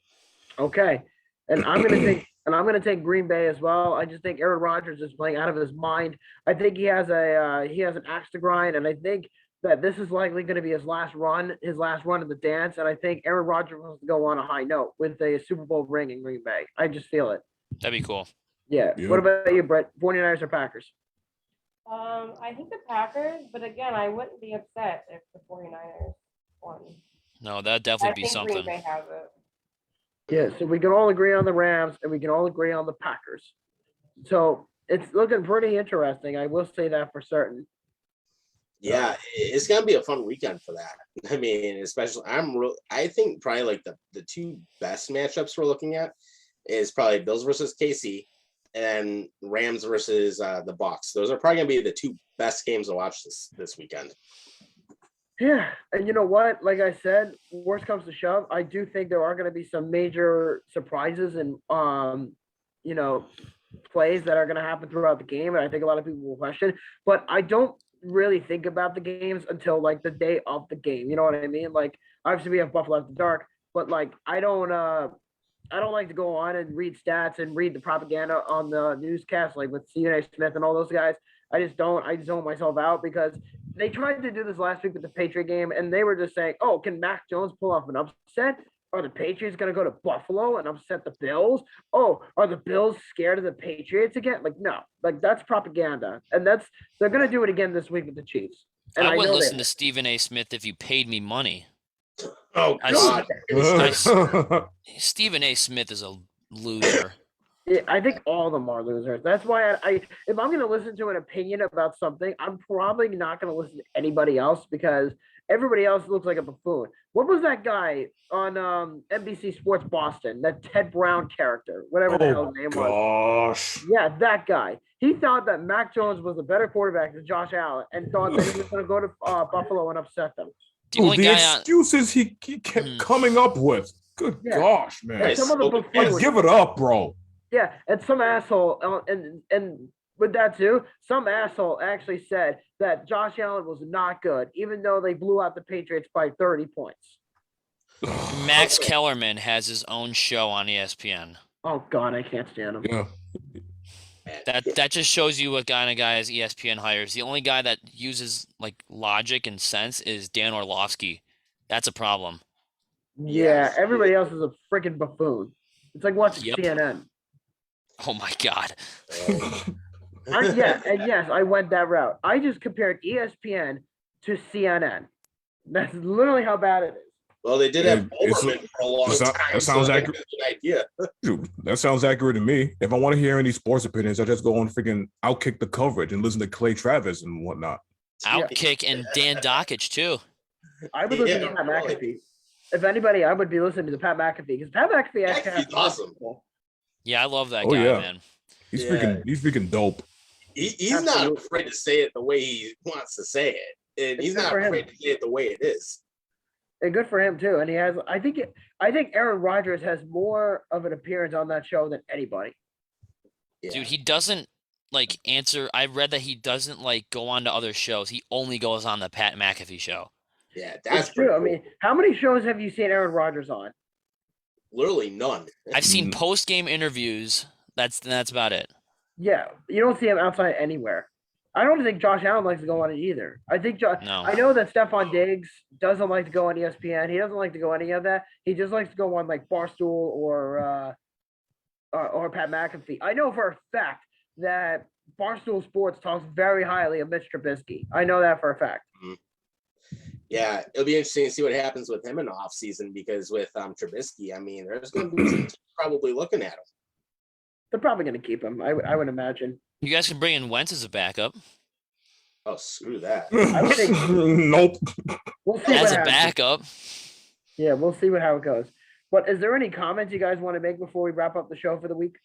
S3: Okay. And I'm gonna take Green Bay as well. I just think Aaron Rodgers is playing out of his mind. I think he has an axe to grind, and I think that this is likely going to be his last run in the dance. And I think Aaron Rodgers wants to go on a high note with a Super Bowl ring in Green Bay. I just feel it.
S7: That'd be cool.
S3: Yeah.
S4: Yep.
S3: What about you, Brett? 49ers or Packers?
S5: I think the Packers, but again, I wouldn't be upset if the 49ers won.
S7: No, that'd
S5: I
S7: definitely be
S5: think
S7: something.
S5: Green Bay has it.
S3: Yeah, so we can all agree on the Rams and we can all agree on the Packers. So it's looking pretty interesting. I will say that for certain.
S2: Yeah, it's gonna be a fun weekend for that. I mean, especially I think probably like the two best matchups we're looking at is probably Bills versus KC and then Rams versus the Bucs. Those are probably gonna be the two best games to watch this weekend.
S3: Yeah, and you know what? Like I said, worst comes to shove, I do think there are going to be some major surprises and plays that are going to happen throughout the game, and I think a lot of people will question. But I don't really think about the games until like the day of the game. You know what I mean? Like obviously we have Buffalo After Dark, but like I don't like to go on and read stats and read the propaganda on the newscast like with Stephen A. Smith and all those guys. I just zone myself out because they tried to do this last week with the Patriot game, and they were just saying, oh, can Mac Jones pull off an upset? Are the Patriots going to go to Buffalo and upset the Bills? Oh, are the Bills scared of the Patriots again? Like, no, like that's propaganda. And they're going to do it again this week with the Chiefs. And
S7: I wouldn't
S3: know
S7: listen to Stephen A. Smith if you paid me money.
S2: Oh
S7: I-
S2: God.
S7: Stephen A. Smith is a loser.
S3: Yeah, I think all of them are losers. That's why I if I'm going to listen to an opinion about something, I'm probably not going to listen to anybody else because everybody else looks like a buffoon. What was that guy on NBC Sports Boston, that Ted Brown character, whatever the hell his name was?
S4: Gosh.
S3: Yeah, that guy. He thought that Mac Jones was a better quarterback than Josh Allen and thought that he was going to go to Buffalo and upset them.
S4: The excuses he kept coming up with. Good gosh, man.
S2: Right.
S3: Some of the
S4: Like,
S3: buffoonery.
S4: give it up, bro.
S3: Yeah, and some asshole, and with that too, some asshole actually said that Josh Allen was not good, even though they blew out the Patriots by 30 points.
S7: Max Kellerman has his own show on ESPN.
S3: Oh God, I can't stand him.
S4: Yeah.
S7: That just shows you what kind of guy is ESPN hires. The only guy that uses like logic and sense is Dan Orlovsky. That's a problem.
S3: Yeah, everybody else is a freaking buffoon. It's like watching
S7: Yep.
S3: CNN.
S7: Oh my God.
S3: Yes, I went that route. I just compared ESPN to CNN. That's literally how bad it is.
S2: Well, they did have
S4: It's-
S2: Overman for a long time.
S4: that sounds
S2: so
S4: accurate.
S2: that's a good idea.
S4: Dude, that sounds accurate to me. If I want to hear any sports opinions, I just go on freaking outkick the coverage and listen to Clay Travis and whatnot.
S7: Outkick and Dan Dockich too.
S3: I would listen to
S2: Yeah,
S3: Pat
S2: really.
S3: McAfee. If anybody, I would be listening to Pat McAfee because Pat McAfee actually has
S2: McAfee's awesome.
S7: Yeah, I love that
S4: Oh,
S7: guy,
S4: yeah.
S7: man.
S4: He's
S2: Yeah.
S4: freaking dope.
S2: He's not
S3: Absolutely.
S2: afraid to say it the way he wants to say it, and he's
S3: Except
S2: not
S3: for him.
S2: afraid to say it the way it is.
S3: And good for him too. And he has, I think Aaron Rodgers has more of an appearance on that show than anybody.
S2: Yeah.
S7: Dude, he doesn't like answer. I read that he doesn't like go on to other shows. He only goes on the Pat McAfee show.
S2: Yeah, that's
S3: That's
S2: pretty
S3: true. I
S2: cool.
S3: mean, how many shows have you seen Aaron Rodgers on?
S2: Literally none.
S7: I've seen
S4: Mm.
S7: post game interviews. That's about it.
S3: Yeah, you don't see him outside anywhere. I don't think Josh Allen likes to go on it either. I think
S7: No.
S3: I know that Stephon Diggs doesn't like to go on ESPN. He doesn't like to go any of that. He just likes to go on like Barstool or Pat McAfee. I know for a fact that Barstool Sports talks very highly of Mitch Trubisky. I know that for a fact.
S2: Yeah, it'll be interesting to see what happens with him in the offseason because with Trubisky, I mean, there's going to be teams probably looking at him.
S3: They're probably going to keep him. I would imagine.
S7: You guys can bring in Wentz as a backup.
S2: Oh, screw that.
S3: I would think
S4: Nope.
S3: we'll see
S7: As
S3: what
S7: a
S3: happens.
S7: backup.
S3: Yeah, we'll see how it goes. But is there any comments you guys want to make before we wrap up the show for the week?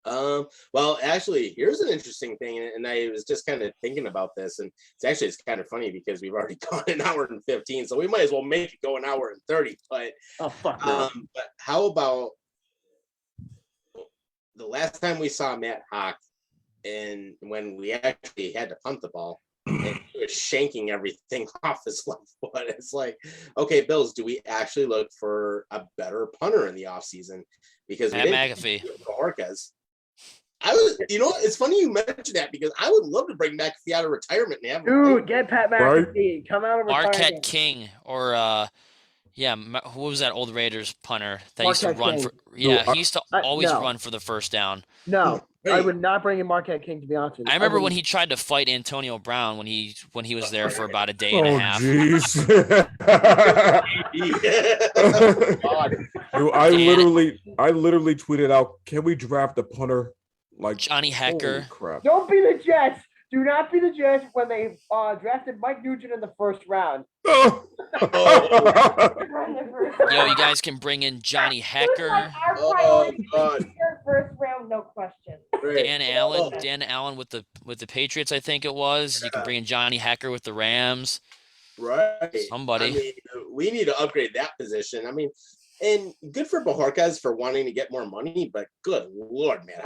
S2: Well, actually, here's an interesting thing, and I was just kind of thinking about this, and it's kind of funny because we've already gone an hour and 15, so we might as well make it go an hour and 30. But
S3: Oh fuck no.
S2: but how about the last time we saw Matt Hawk, and when we actually had to punt the ball, and he was shanking everything off his left foot? It's like, okay, Bills, do we actually look for a better punter in the offseason? Because we
S7: Pat
S2: didn't
S7: McAfee.
S2: Orcas. It's funny you mentioned that because I would love to bring McAfee out of retirement and have him
S3: Dude, get Pat McAfee. Come out of
S7: Marquette
S3: retirement.
S7: King or who was that old Raiders punter that used to
S3: Marquette
S7: run
S3: King.
S7: for? Yeah, he used to always
S3: no.
S7: run for the first down.
S3: No, I
S2: Hey.
S3: would not bring in Marquette King, to be honest with you.
S7: I remember when
S3: wouldn't.
S7: he tried to fight Antonio Brown when he was there for about a day
S4: Oh
S7: and a half.
S4: jeez.
S2: God.
S4: Dude, I literally tweeted out, "Can we draft a punter?" Like
S7: Johnny
S4: holy
S7: Hecker.
S4: crap.
S3: Don't be the Jets. Do not be the Jets when they drafted Mike Nugent in the first round.
S7: Yo, you guys can bring in Johnny Hecker,
S5: Our
S2: Oh,
S5: priority
S2: God.
S5: is your first round, no question.
S2: Right.
S7: Dan Allen with the Patriots, I think it was. You can bring in Johnny Hecker with the Rams.
S2: Right.
S7: Somebody.
S2: I mean, we need to upgrade that position. I mean, and good for Bajorquez for wanting to get more money, but good Lord, Matt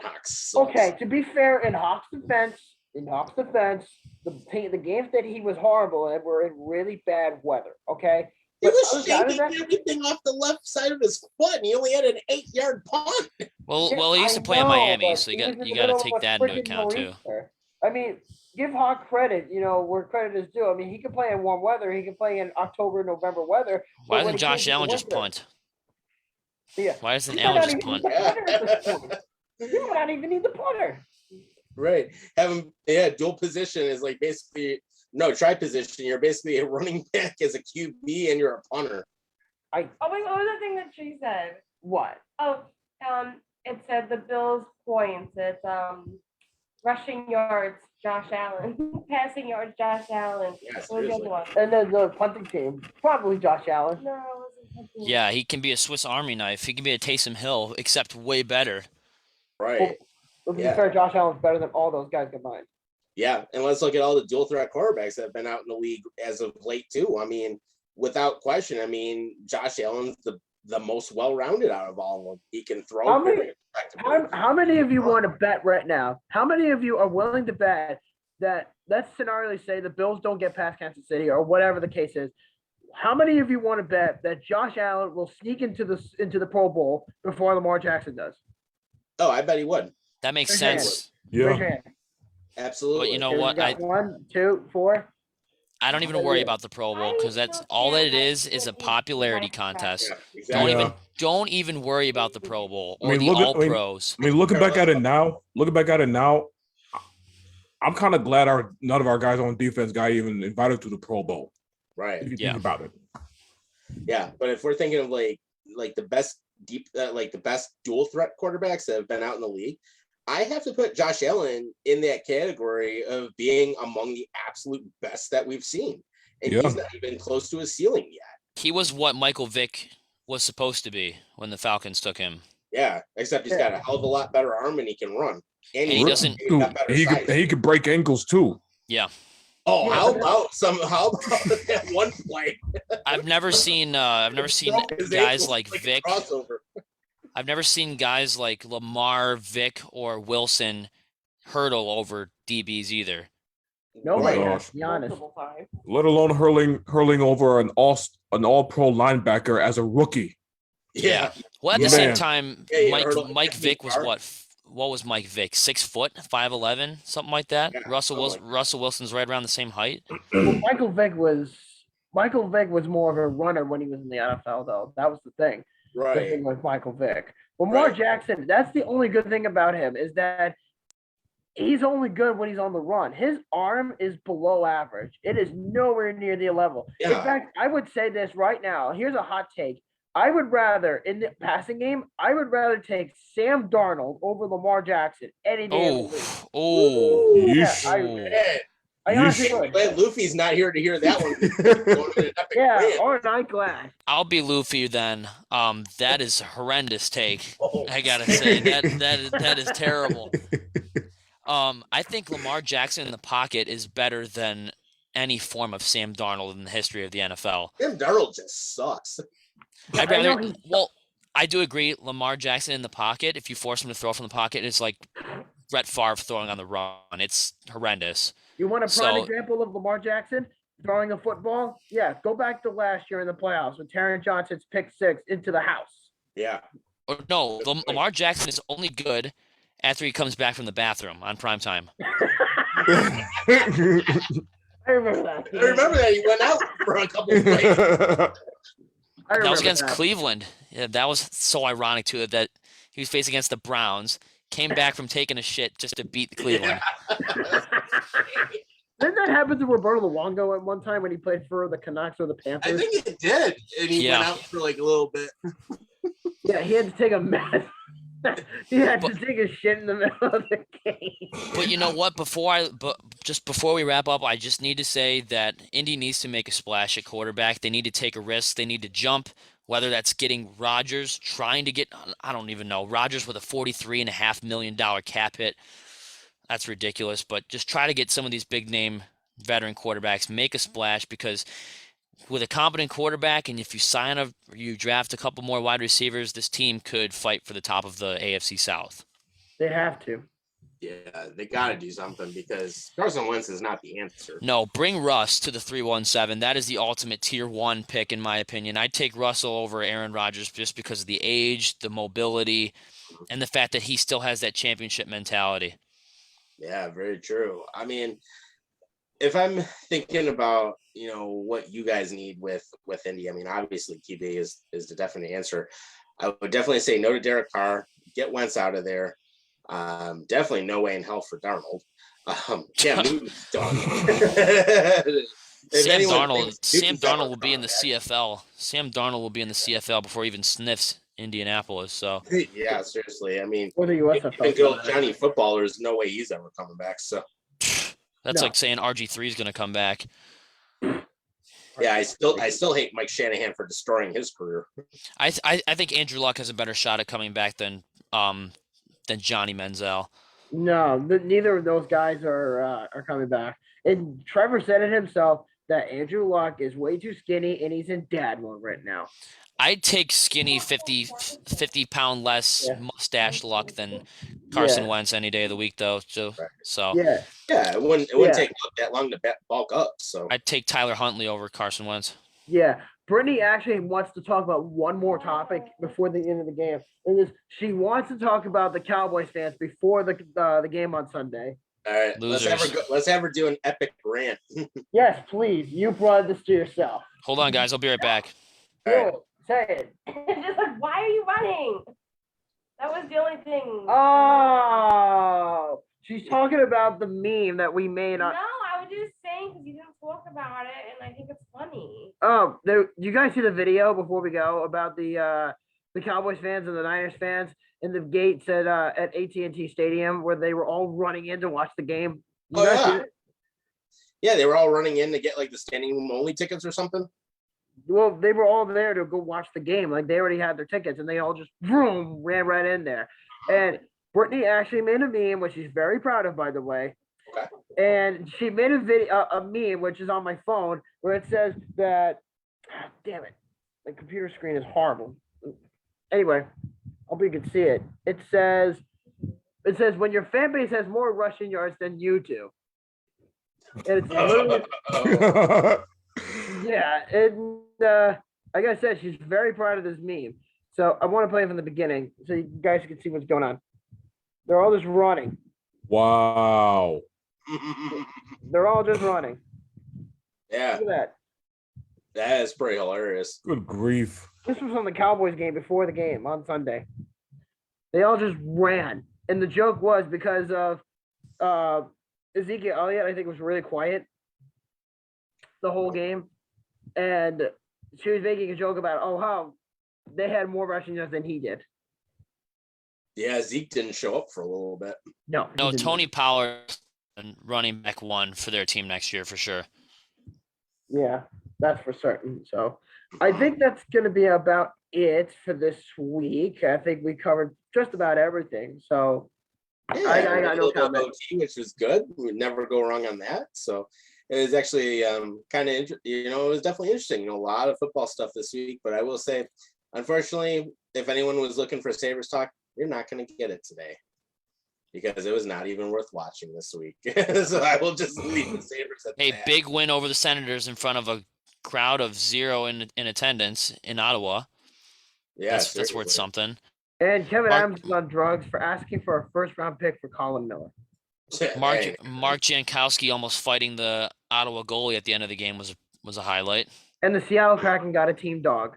S2: Hawks. sucks.
S3: Okay, to be fair, in Hawks' defense, the games that he was horrible at were in really bad weather. Okay,
S2: He
S3: But
S2: was
S3: outside of
S2: shaking
S3: that-
S2: everything off the left side of his foot, and he only had an 8-yard punt.
S7: Well, he used to
S3: I
S7: play in
S3: know,
S7: Miami,
S3: but
S7: so
S3: he
S7: you
S3: was
S7: got
S3: in
S7: you
S3: the
S7: got to
S3: middle of
S7: take
S3: a
S7: that into
S3: freaking
S7: account too.
S3: nor'easter. I mean, give Hawk credit, where credit is due. I mean, he can play in warm weather. He can play in October, November weather.
S7: Why
S3: but when
S7: doesn't
S3: it comes
S7: Josh
S3: to
S7: Allen just
S3: winter-
S7: punt?
S3: Yeah.
S7: Why doesn't
S3: He
S7: Allen
S3: might
S7: just
S3: not even
S7: punt?
S3: need the punter at this point. He might not even need the punter.
S2: Right. Dual position is like basically try position. You're basically a running back as a QB, and you're a punter.
S5: Oh, wait, what was the thing that she said?
S3: What?
S5: Oh, it said the Bills' points. It's rushing yards, Josh Allen. Passing yards, Josh Allen.
S2: Yeah,
S5: What was the other
S2: seriously.
S5: one?
S3: And then the punting team, probably Josh Allen.
S5: No, it wasn't punting.
S7: Yeah, he can be a Swiss Army knife. He can be a Taysom Hill, except way better.
S2: Right.
S3: But to
S2: Yeah.
S3: be fair, Josh Allen's better than all those guys combined.
S2: Yeah. And let's look at all the dual threat quarterbacks that have been out in the league as of late too. I mean, without question, Josh Allen's the most well-rounded out of all of them. He can throw.
S3: How many-
S2: very effectively.
S3: How many of you want to bet right now? How many of you are willing to bet that, let's scenarioly say the Bills don't get past Kansas City or whatever the case is? How many of you want to bet that Josh Allen will sneak into the Pro Bowl before Lamar Jackson does?
S2: Oh, I bet he would.
S7: That makes
S3: Raise your hand.
S7: sense.
S3: Raise
S4: Yeah.
S3: your hand.
S2: Absolutely.
S7: But you know
S3: Okay, we
S7: what?
S3: got 1, 2, 4.
S7: I don't even worry about the Pro Bowl because that's all that it is a popularity contest.
S2: Yeah, exactly.
S7: Don't even worry about the Pro Bowl
S4: I
S7: or
S4: mean,
S7: the
S4: look at-
S7: All
S4: I mean-
S7: Pros.
S4: I mean, looking back at it now, I'm kind of glad none of our guys on defense got even invited to the Pro Bowl.
S2: Right.
S4: If you
S7: Yeah.
S4: think about it.
S2: Yeah, but if we're thinking of like the best the best dual threat quarterbacks that have been out in the league, I have to put Josh Allen in that category of being among the absolute best that we've seen, and
S4: Yeah.
S2: he's not even close to his ceiling yet.
S7: He was what Michael Vick was supposed to be when the Falcons took him.
S2: Yeah, except he's got a hell of a lot better arm and he can run, and
S7: he doesn't-
S2: he's got better
S4: He
S2: size.
S4: could break ankles too.
S7: Yeah,
S2: Oh, how about that one play?
S7: I've never seen
S2: Broke his
S7: guys
S2: ankles
S7: like
S2: a
S7: Vick.
S2: crossover.
S7: I've never seen guys like Lamar, Vick, or Wilson hurdle over DBs either.
S3: Nobody
S4: Oh,
S3: has,
S4: gosh.
S3: to be honest.
S5: Multiple times.
S4: Let alone hurling over an all pro linebacker as a rookie.
S2: Yeah,
S7: Well, at the
S2: Yeah.
S7: same
S4: Man.
S7: time,
S2: Yeah, you heard of
S7: Mike
S2: the
S7: Vick was
S2: car?
S7: what was Mike Vick? 6 foot, 5'11", something like that.
S2: Yeah,
S7: Russell
S2: something like
S7: Russell Wilson's right around the same height.
S3: Well, Michael Vick was more of a runner when he was in the NFL, though. That was the thing. The
S2: right.
S3: thing with Michael Vick. Lamar
S2: Right.
S3: Jackson, that's the only good thing about him is that he's only good when he's on the run. His arm is below average. It is nowhere near the level. In
S2: Yeah.
S3: fact, I would say this right now. Here's a hot take. I would rather, in the passing game, I would rather take Sam Darnold over Lamar Jackson any day of the week.
S7: Oh,
S3: Yeah,
S4: Yeesh.
S3: I honestly
S4: Yeesh.
S3: would.
S2: Glad Luffy's not here to hear that one. Going on an epic
S3: Yeah,
S2: rant.
S3: aren't I glad?
S7: I'll be Luffy then. That is a horrendous take.
S2: Oh.
S7: I gotta say that is terrible. I think Lamar Jackson in the pocket is better than any form of Sam Darnold in the history of the NFL.
S2: Sam Darnold just sucks.
S7: I'd
S3: I know
S7: rather. Well, I do agree. Lamar Jackson in the pocket, if you force him to throw from the pocket, it's like Brett Favre throwing on the run. It's horrendous.
S3: You want a prime
S7: So-
S3: example of Lamar Jackson throwing a football? Yeah, go back to last year in the playoffs when Taron Johnson's pick six into the house.
S2: Yeah.
S7: Or no, Lamar Jackson is only good after he comes back from the bathroom on primetime.
S3: I remember that.
S2: I remember that he went out for a couple of plays.
S7: That was against Cleveland. Yeah, that was so ironic too that he was facing against the Browns, came back from taking a shit just to beat Cleveland.
S3: Didn't that happen to Roberto Luongo at one time when he played for the Canucks or the
S2: I
S3: Panthers?
S2: think it did. And he
S7: Yeah.
S2: went out for like a little bit.
S3: Yeah, he had to take a mess. He had to take a shit in the middle of the game.
S7: But you know what? Just before we wrap up, I just need to say that Indy needs to make a splash at quarterback. They need to take a risk. They need to jump. Whether that's getting Rodgers, trying to get, I don't even know, Rodgers with a $43.5 million cap hit. That's ridiculous. But just try to get some of these big name veteran quarterbacks, make a splash, because with a competent quarterback, and if you draft a couple more wide receivers, this team could fight for the top of the AFC South.
S3: They have to.
S2: Yeah, they got to do something because Carson Wentz is not the answer.
S7: No, bring Russ to the 317. That is the ultimate tier 1 pick, in my opinion. I'd take Russell over Aaron Rodgers just because of the age, the mobility, and the fact that he still has that championship mentality.
S2: Yeah, very true. I mean, if I'm thinking about, what you guys need with Indy, I mean, obviously QB is the definite answer. I would definitely say no to Derek Carr, get Wentz out of there. Definitely no way in hell for Darnold. Cam Newton's done.
S7: Sam Darnold will be in the CFL. Sam Darnold will be in the CFL before he even sniffs Indianapolis. So
S2: Yeah, seriously. I mean,
S3: Or the
S2: even
S3: USFL.
S2: good Johnny footballer, there's no way he's ever coming back. So
S7: that's
S3: No.
S7: like saying RG3 is going to come back.
S2: yeah, I still hate Mike Shanahan for destroying his career.
S7: I think Andrew Luck has a better shot at coming back than Johnny Manziel.
S3: No, neither of those guys are coming back. And Trevor said it himself that Andrew Luck is way too skinny and he's in dad mode right now.
S7: I'd take skinny 50 pound less
S3: Yeah.
S7: mustache Luck than Carson
S3: Yeah.
S7: Wentz any day of the week, though. So
S3: Yeah.
S2: Yeah, it wouldn't
S3: Yeah.
S2: take Luck that long to bulk up. So
S7: I'd take Tyler Huntley over Carson Wentz.
S3: Yeah. Brittany actually wants to talk about one more topic before the end of the game. And she wants to talk about the Cowboys fans before the game on Sunday.
S2: all right,
S7: Losers.
S2: let's have her do an epic rant.
S3: Yes, please. You brought this to yourself.
S7: Hold on, guys. I'll be right back.
S2: All right.
S3: Go, say it.
S5: It's just like, why are you running? That was the only thing.
S3: Oh, she's talking about the meme that we made
S5: No,
S3: on.
S5: I was just saying because you didn't talk about it, and I think it's funny.
S3: Oh, you guys see the video before we go about the Cowboys fans and the Niners fans in the gates at AT&T Stadium where they were all running in to watch the game? You
S2: Oh,
S3: guys see
S2: yeah.
S3: it?
S2: Yeah, they were all running in to get like the standing room only tickets or something.
S3: Well, they were all there to go watch the game. Like they already had their tickets, and they all just vroom, ran right in there. And Brittany actually made a meme, which she's very proud of, by the way.
S2: Okay.
S3: And she made a meme, which is on my phone, where it says that, damn it, the computer screen is horrible. Anyway, hope you can see it. It says when your fan base has more rushing yards than you do. And it's literally, yeah, and like I said, she's very proud of this meme. So I want to play it from the beginning so you guys can see what's going on. They're all just running.
S4: Wow.
S3: They're all just running.
S2: Yeah,
S3: Look at that.
S2: that is pretty hilarious.
S4: Good grief.
S3: This was on the Cowboys game before the game on Sunday. They all just ran. And the joke was because of Ezekiel Elliott, I think, was really quiet the whole game. And she was making a joke about, oh, how they had more rushing yards than he did.
S2: Yeah, Zeke didn't show up for a little bit.
S3: No, he
S7: No,
S3: did
S7: Tony
S3: not.
S7: Pollard and running back 1 for their team next year for sure.
S3: Yeah, that's for certain. So I think that's going to be about it for this week. I think we covered just about everything. So
S2: Yeah,
S3: I
S2: a
S3: got no
S2: little bit of
S3: comment.
S2: OT, which was good. We would never go wrong on that. So it was actually kind of, it was definitely interesting. A lot of football stuff this week. But I will say, unfortunately, if anyone was looking for Sabres talk, you're not going to get it today because it was not even worth watching this week. So I will just leave the Sabres at
S7: Hey,
S2: that.
S7: big win over the Senators in front of a crowd of 0 in attendance in Ottawa.
S2: Yeah,
S7: That's worth
S2: seriously.
S7: something.
S3: And Kevin
S7: Mark-
S3: Adams is on drugs for asking for a first-round pick for Colin Miller.
S2: Hey,
S7: Mark Jankowski almost fighting the Ottawa goalie at the end of the game was a highlight.
S3: And the Seattle Kraken got a team dog.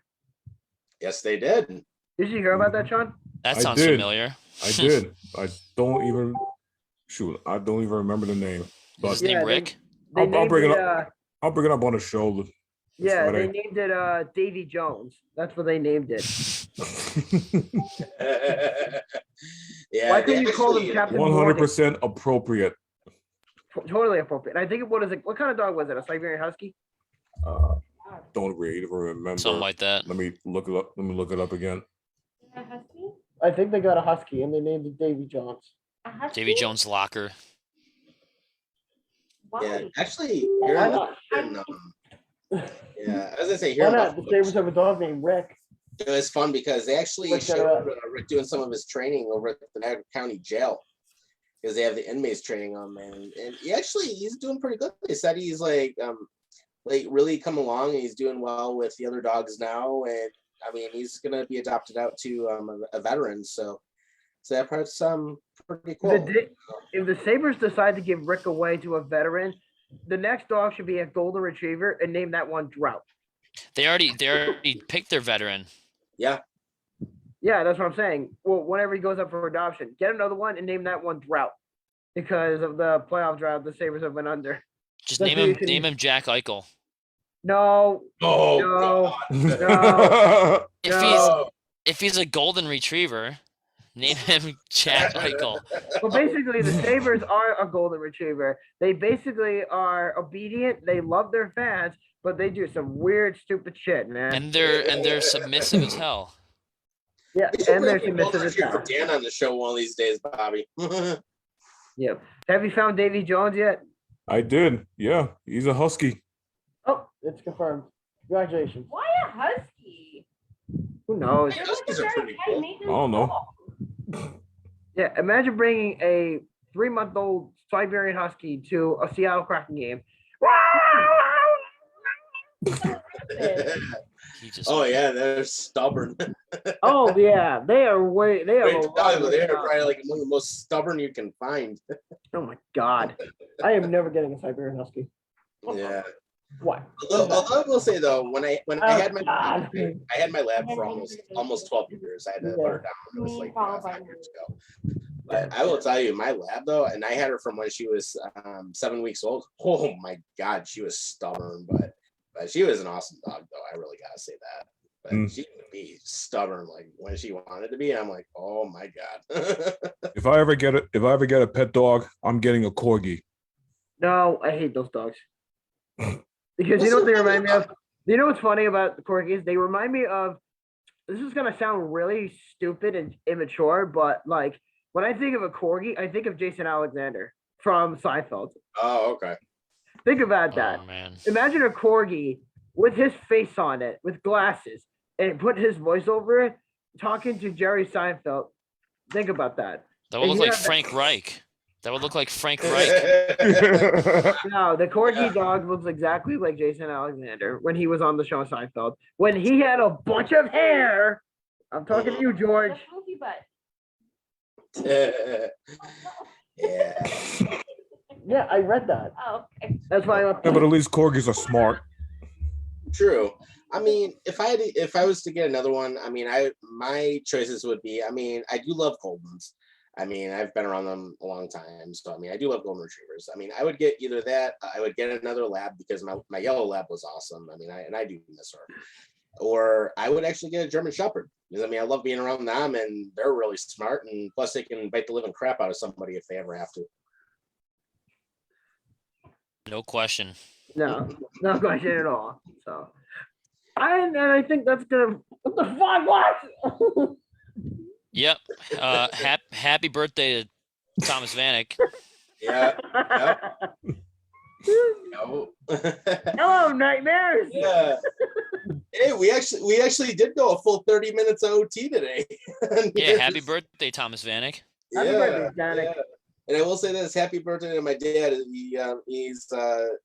S2: yes, they did.
S3: Did you hear about that, Sean?
S7: That
S4: I
S7: sounds
S4: did.
S7: familiar.
S4: I did. I don't even remember the name. But
S7: His name
S3: Yeah,
S7: Rick.
S3: They
S4: I'll
S3: named
S4: bring it
S3: it,
S4: up. I'll bring it up on the show.
S3: yeah,
S4: Friday.
S3: they named it Davy Jones. That's what they named it.
S2: Yeah,
S3: Why
S2: they
S3: couldn't you call him
S2: actually-
S3: Captain
S4: 100% appropriate.
S3: Morgan? Totally appropriate. I think what kind of dog was it? A Siberian Husky?
S4: Don't really remember.
S7: Something like that.
S4: Let me look it up. Let me look it up again.
S5: A husky?
S3: I think they got a Husky and they named it Davy Jones.
S5: A husky?
S7: Davy Jones' locker.
S5: Why?
S2: Yeah, actually, here
S3: Why
S2: in
S3: not?
S2: yeah, as I say, here
S3: Why
S2: in
S3: not? The
S2: Buffalo,
S3: Sabres have a dog named Rick.
S2: it was fun because they actually
S3: Rick,
S2: showed Rick doing some of his training over at the Niagara County Jail because they have the inmates training him, and he's doing pretty good. They said he's like really come along and he's doing well with the other dogs now, and I mean he's gonna be adopted out to a veteran, so that part's pretty cool.
S3: If the Sabres decide to give Rick away to a veteran, the next dog should be a golden retriever and name that one Drought.
S7: They already picked their veteran.
S2: Yeah,
S3: Yeah, that's what I'm saying. Well, whenever he goes up for adoption, get another one and name that one Drought because of the playoff drought the Sabres have been under.
S7: Just
S3: That's
S7: name
S3: what you
S7: him
S3: should-
S7: name him Jack Eichel.
S3: No,
S2: oh
S3: no,
S2: God.
S3: no.
S7: If he's a golden retriever, name him Jack Eichel.
S3: Well, basically, the Sabres are a golden retriever. They basically are obedient. They love their fans, but they do some weird, stupid shit, man.
S7: And they're submissive as hell.
S3: Yeah,
S2: We should
S3: and they're
S2: bring Golden
S3: submissive as
S2: Retriever
S3: hell.
S2: Dan on the show one of these days, Bobby.
S3: Yep. Have you found Davy Jones yet?
S4: I did. Yeah, he's a husky.
S3: Oh, it's confirmed. Congratulations.
S5: Why a husky?
S3: Who knows?
S5: They're
S2: Huskies
S5: like
S2: are
S5: a very
S2: pretty
S5: high
S2: cool.
S5: maintenance
S4: I don't know.
S5: dog.
S3: Yeah, imagine bringing a 3-month-old Siberian Husky to a Seattle Kraken game.
S7: He just
S2: Oh yeah, they're stubborn.
S3: Oh yeah, they are they have a
S2: They're
S3: lot of
S2: probably like one of the most stubborn you can find.
S3: Oh my god, I am never getting a Siberian Husky.
S2: Yeah.
S3: What?
S2: Although I will say though, when I had my
S3: God.
S2: I had my lab for almost 12 years. I had to put her down when it was like
S5: Followed
S2: 5
S5: by
S2: years ago. But I will tell you, my lab though, and I had her from when she was 7 weeks old. Oh my god, she was stubborn, but she was an awesome dog though. I really gotta say that. But she would be stubborn like when she wanted to be. I'm like, oh my god.
S4: If I ever get a pet dog, I'm getting a corgi.
S3: No, I hate those dogs. Because you know what they remind me of? You know what's funny about the corgis? They remind me of, this is gonna sound really stupid and immature, but like when I think of a corgi, I think of Jason Alexander from Seinfeld.
S2: Oh, okay.
S3: Think about that.
S7: Oh man.
S3: Imagine a corgi with his face on it, with glasses, and put his voice over it, talking to Jerry Seinfeld. Think about that.
S7: That would
S3: And
S7: look
S3: you
S7: like
S3: have
S7: Frank Reich. That would look like Frank Reich.
S3: No, the corgi
S2: Yeah.
S3: dog looks exactly like Jason Alexander when he was on the show Seinfeld. When he had a bunch of hair. I'm talking to you, George.
S5: That's Goofy butt.
S2: Yeah.
S3: Yeah, I read that.
S5: Oh, okay.
S3: That's why I'm.
S4: Yeah, but at least corgis are smart.
S2: True. I mean, if I was to get another one, I mean, my choices would be, I mean, I do love Goldens. I mean, I've been around them a long time. So, I mean, I do love golden retrievers. I mean, I would get either that, I would get another lab because my yellow lab was awesome. I mean, I do miss her. Or I would actually get a German Shepherd because, I mean, I love being around them and they're really smart. And plus, they can bite the living crap out of somebody if they ever have to.
S7: No question.
S3: No, no question at all. So, I think that's gonna. What the fuck? What?
S7: Yep. Happy birthday to Thomas Vanek.
S2: Yeah. No.
S3: Hello, nightmares.
S2: Yeah. Hey, we actually did go a full 30 minutes of OT today.
S7: Yeah, happy birthday, Thomas Vanek.
S3: Happy birthday, Danik.
S2: Yeah. And I will say this: happy birthday to my dad. He's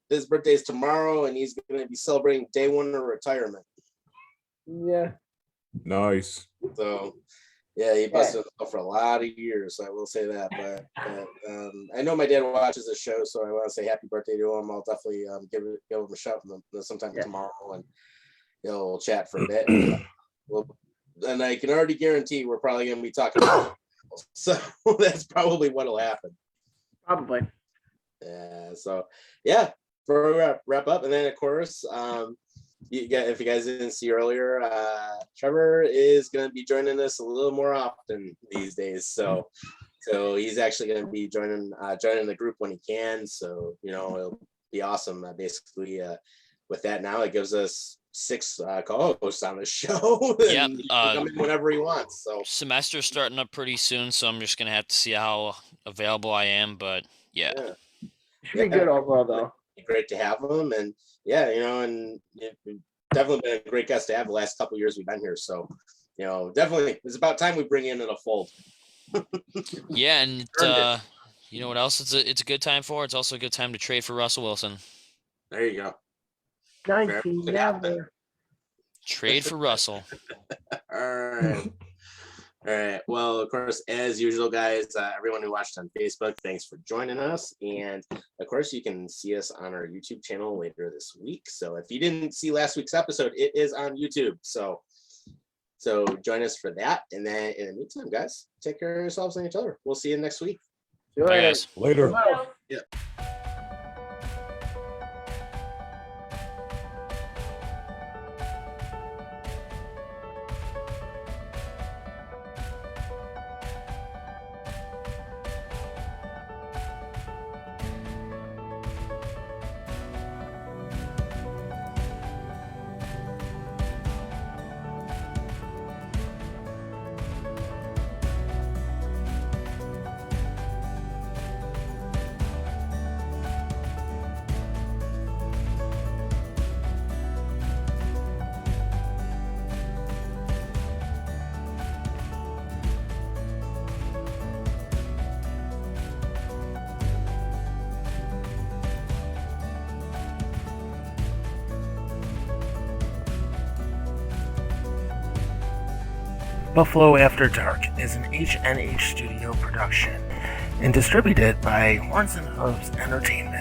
S2: his birthday is tomorrow, and he's going to be celebrating day one of retirement.
S3: Yeah.
S4: Nice.
S2: So, yeah, he busted himself for a lot of years. I will say that. But I know my dad watches the show, so I want to say happy birthday to him. I'll definitely give him a shout sometime tomorrow, and we'll chat for a bit. And I can already guarantee we're probably going to be talking about it. So that's probably what'll happen.
S3: Probably.
S2: Yeah. So yeah, for a wrap up, and then of course, if you guys didn't see earlier, Trevor is going to be joining us a little more often these days. So he's actually going to be joining the group when he can. So it'll be awesome. Basically, with that now, it gives us 6 co-hosts on the show.
S7: Yep.
S2: He can come in whenever he wants. So
S7: Semester's starting up pretty soon, so I'm just gonna have to see how available I am. But yeah.
S3: Should be good overall, though.
S2: Great to have him, and yeah, and you've definitely been a great guest to have the last couple of years we've been here. So, definitely it's about time we bring in a fold.
S7: Yeah, and you know what else? It's a good time for. It's also a good time to trade for Russell Wilson.
S2: There you go.
S3: 19 never.
S7: Trade for Russell.
S2: All right. Well, of course, as usual, guys, everyone who watched on Facebook, thanks for joining us. And of course, you can see us on our YouTube channel later this week. So if you didn't see last week's episode, it is on YouTube. So join us for that. And then in the meantime, guys, take care of yourselves and each other. We'll see you next week.
S3: See you
S7: Bye,
S3: later.
S7: guys.
S4: Later.
S2: Yeah.
S1: Buffalo After Dark is an HNH studio production and distributed by Horns and Hooves Entertainment.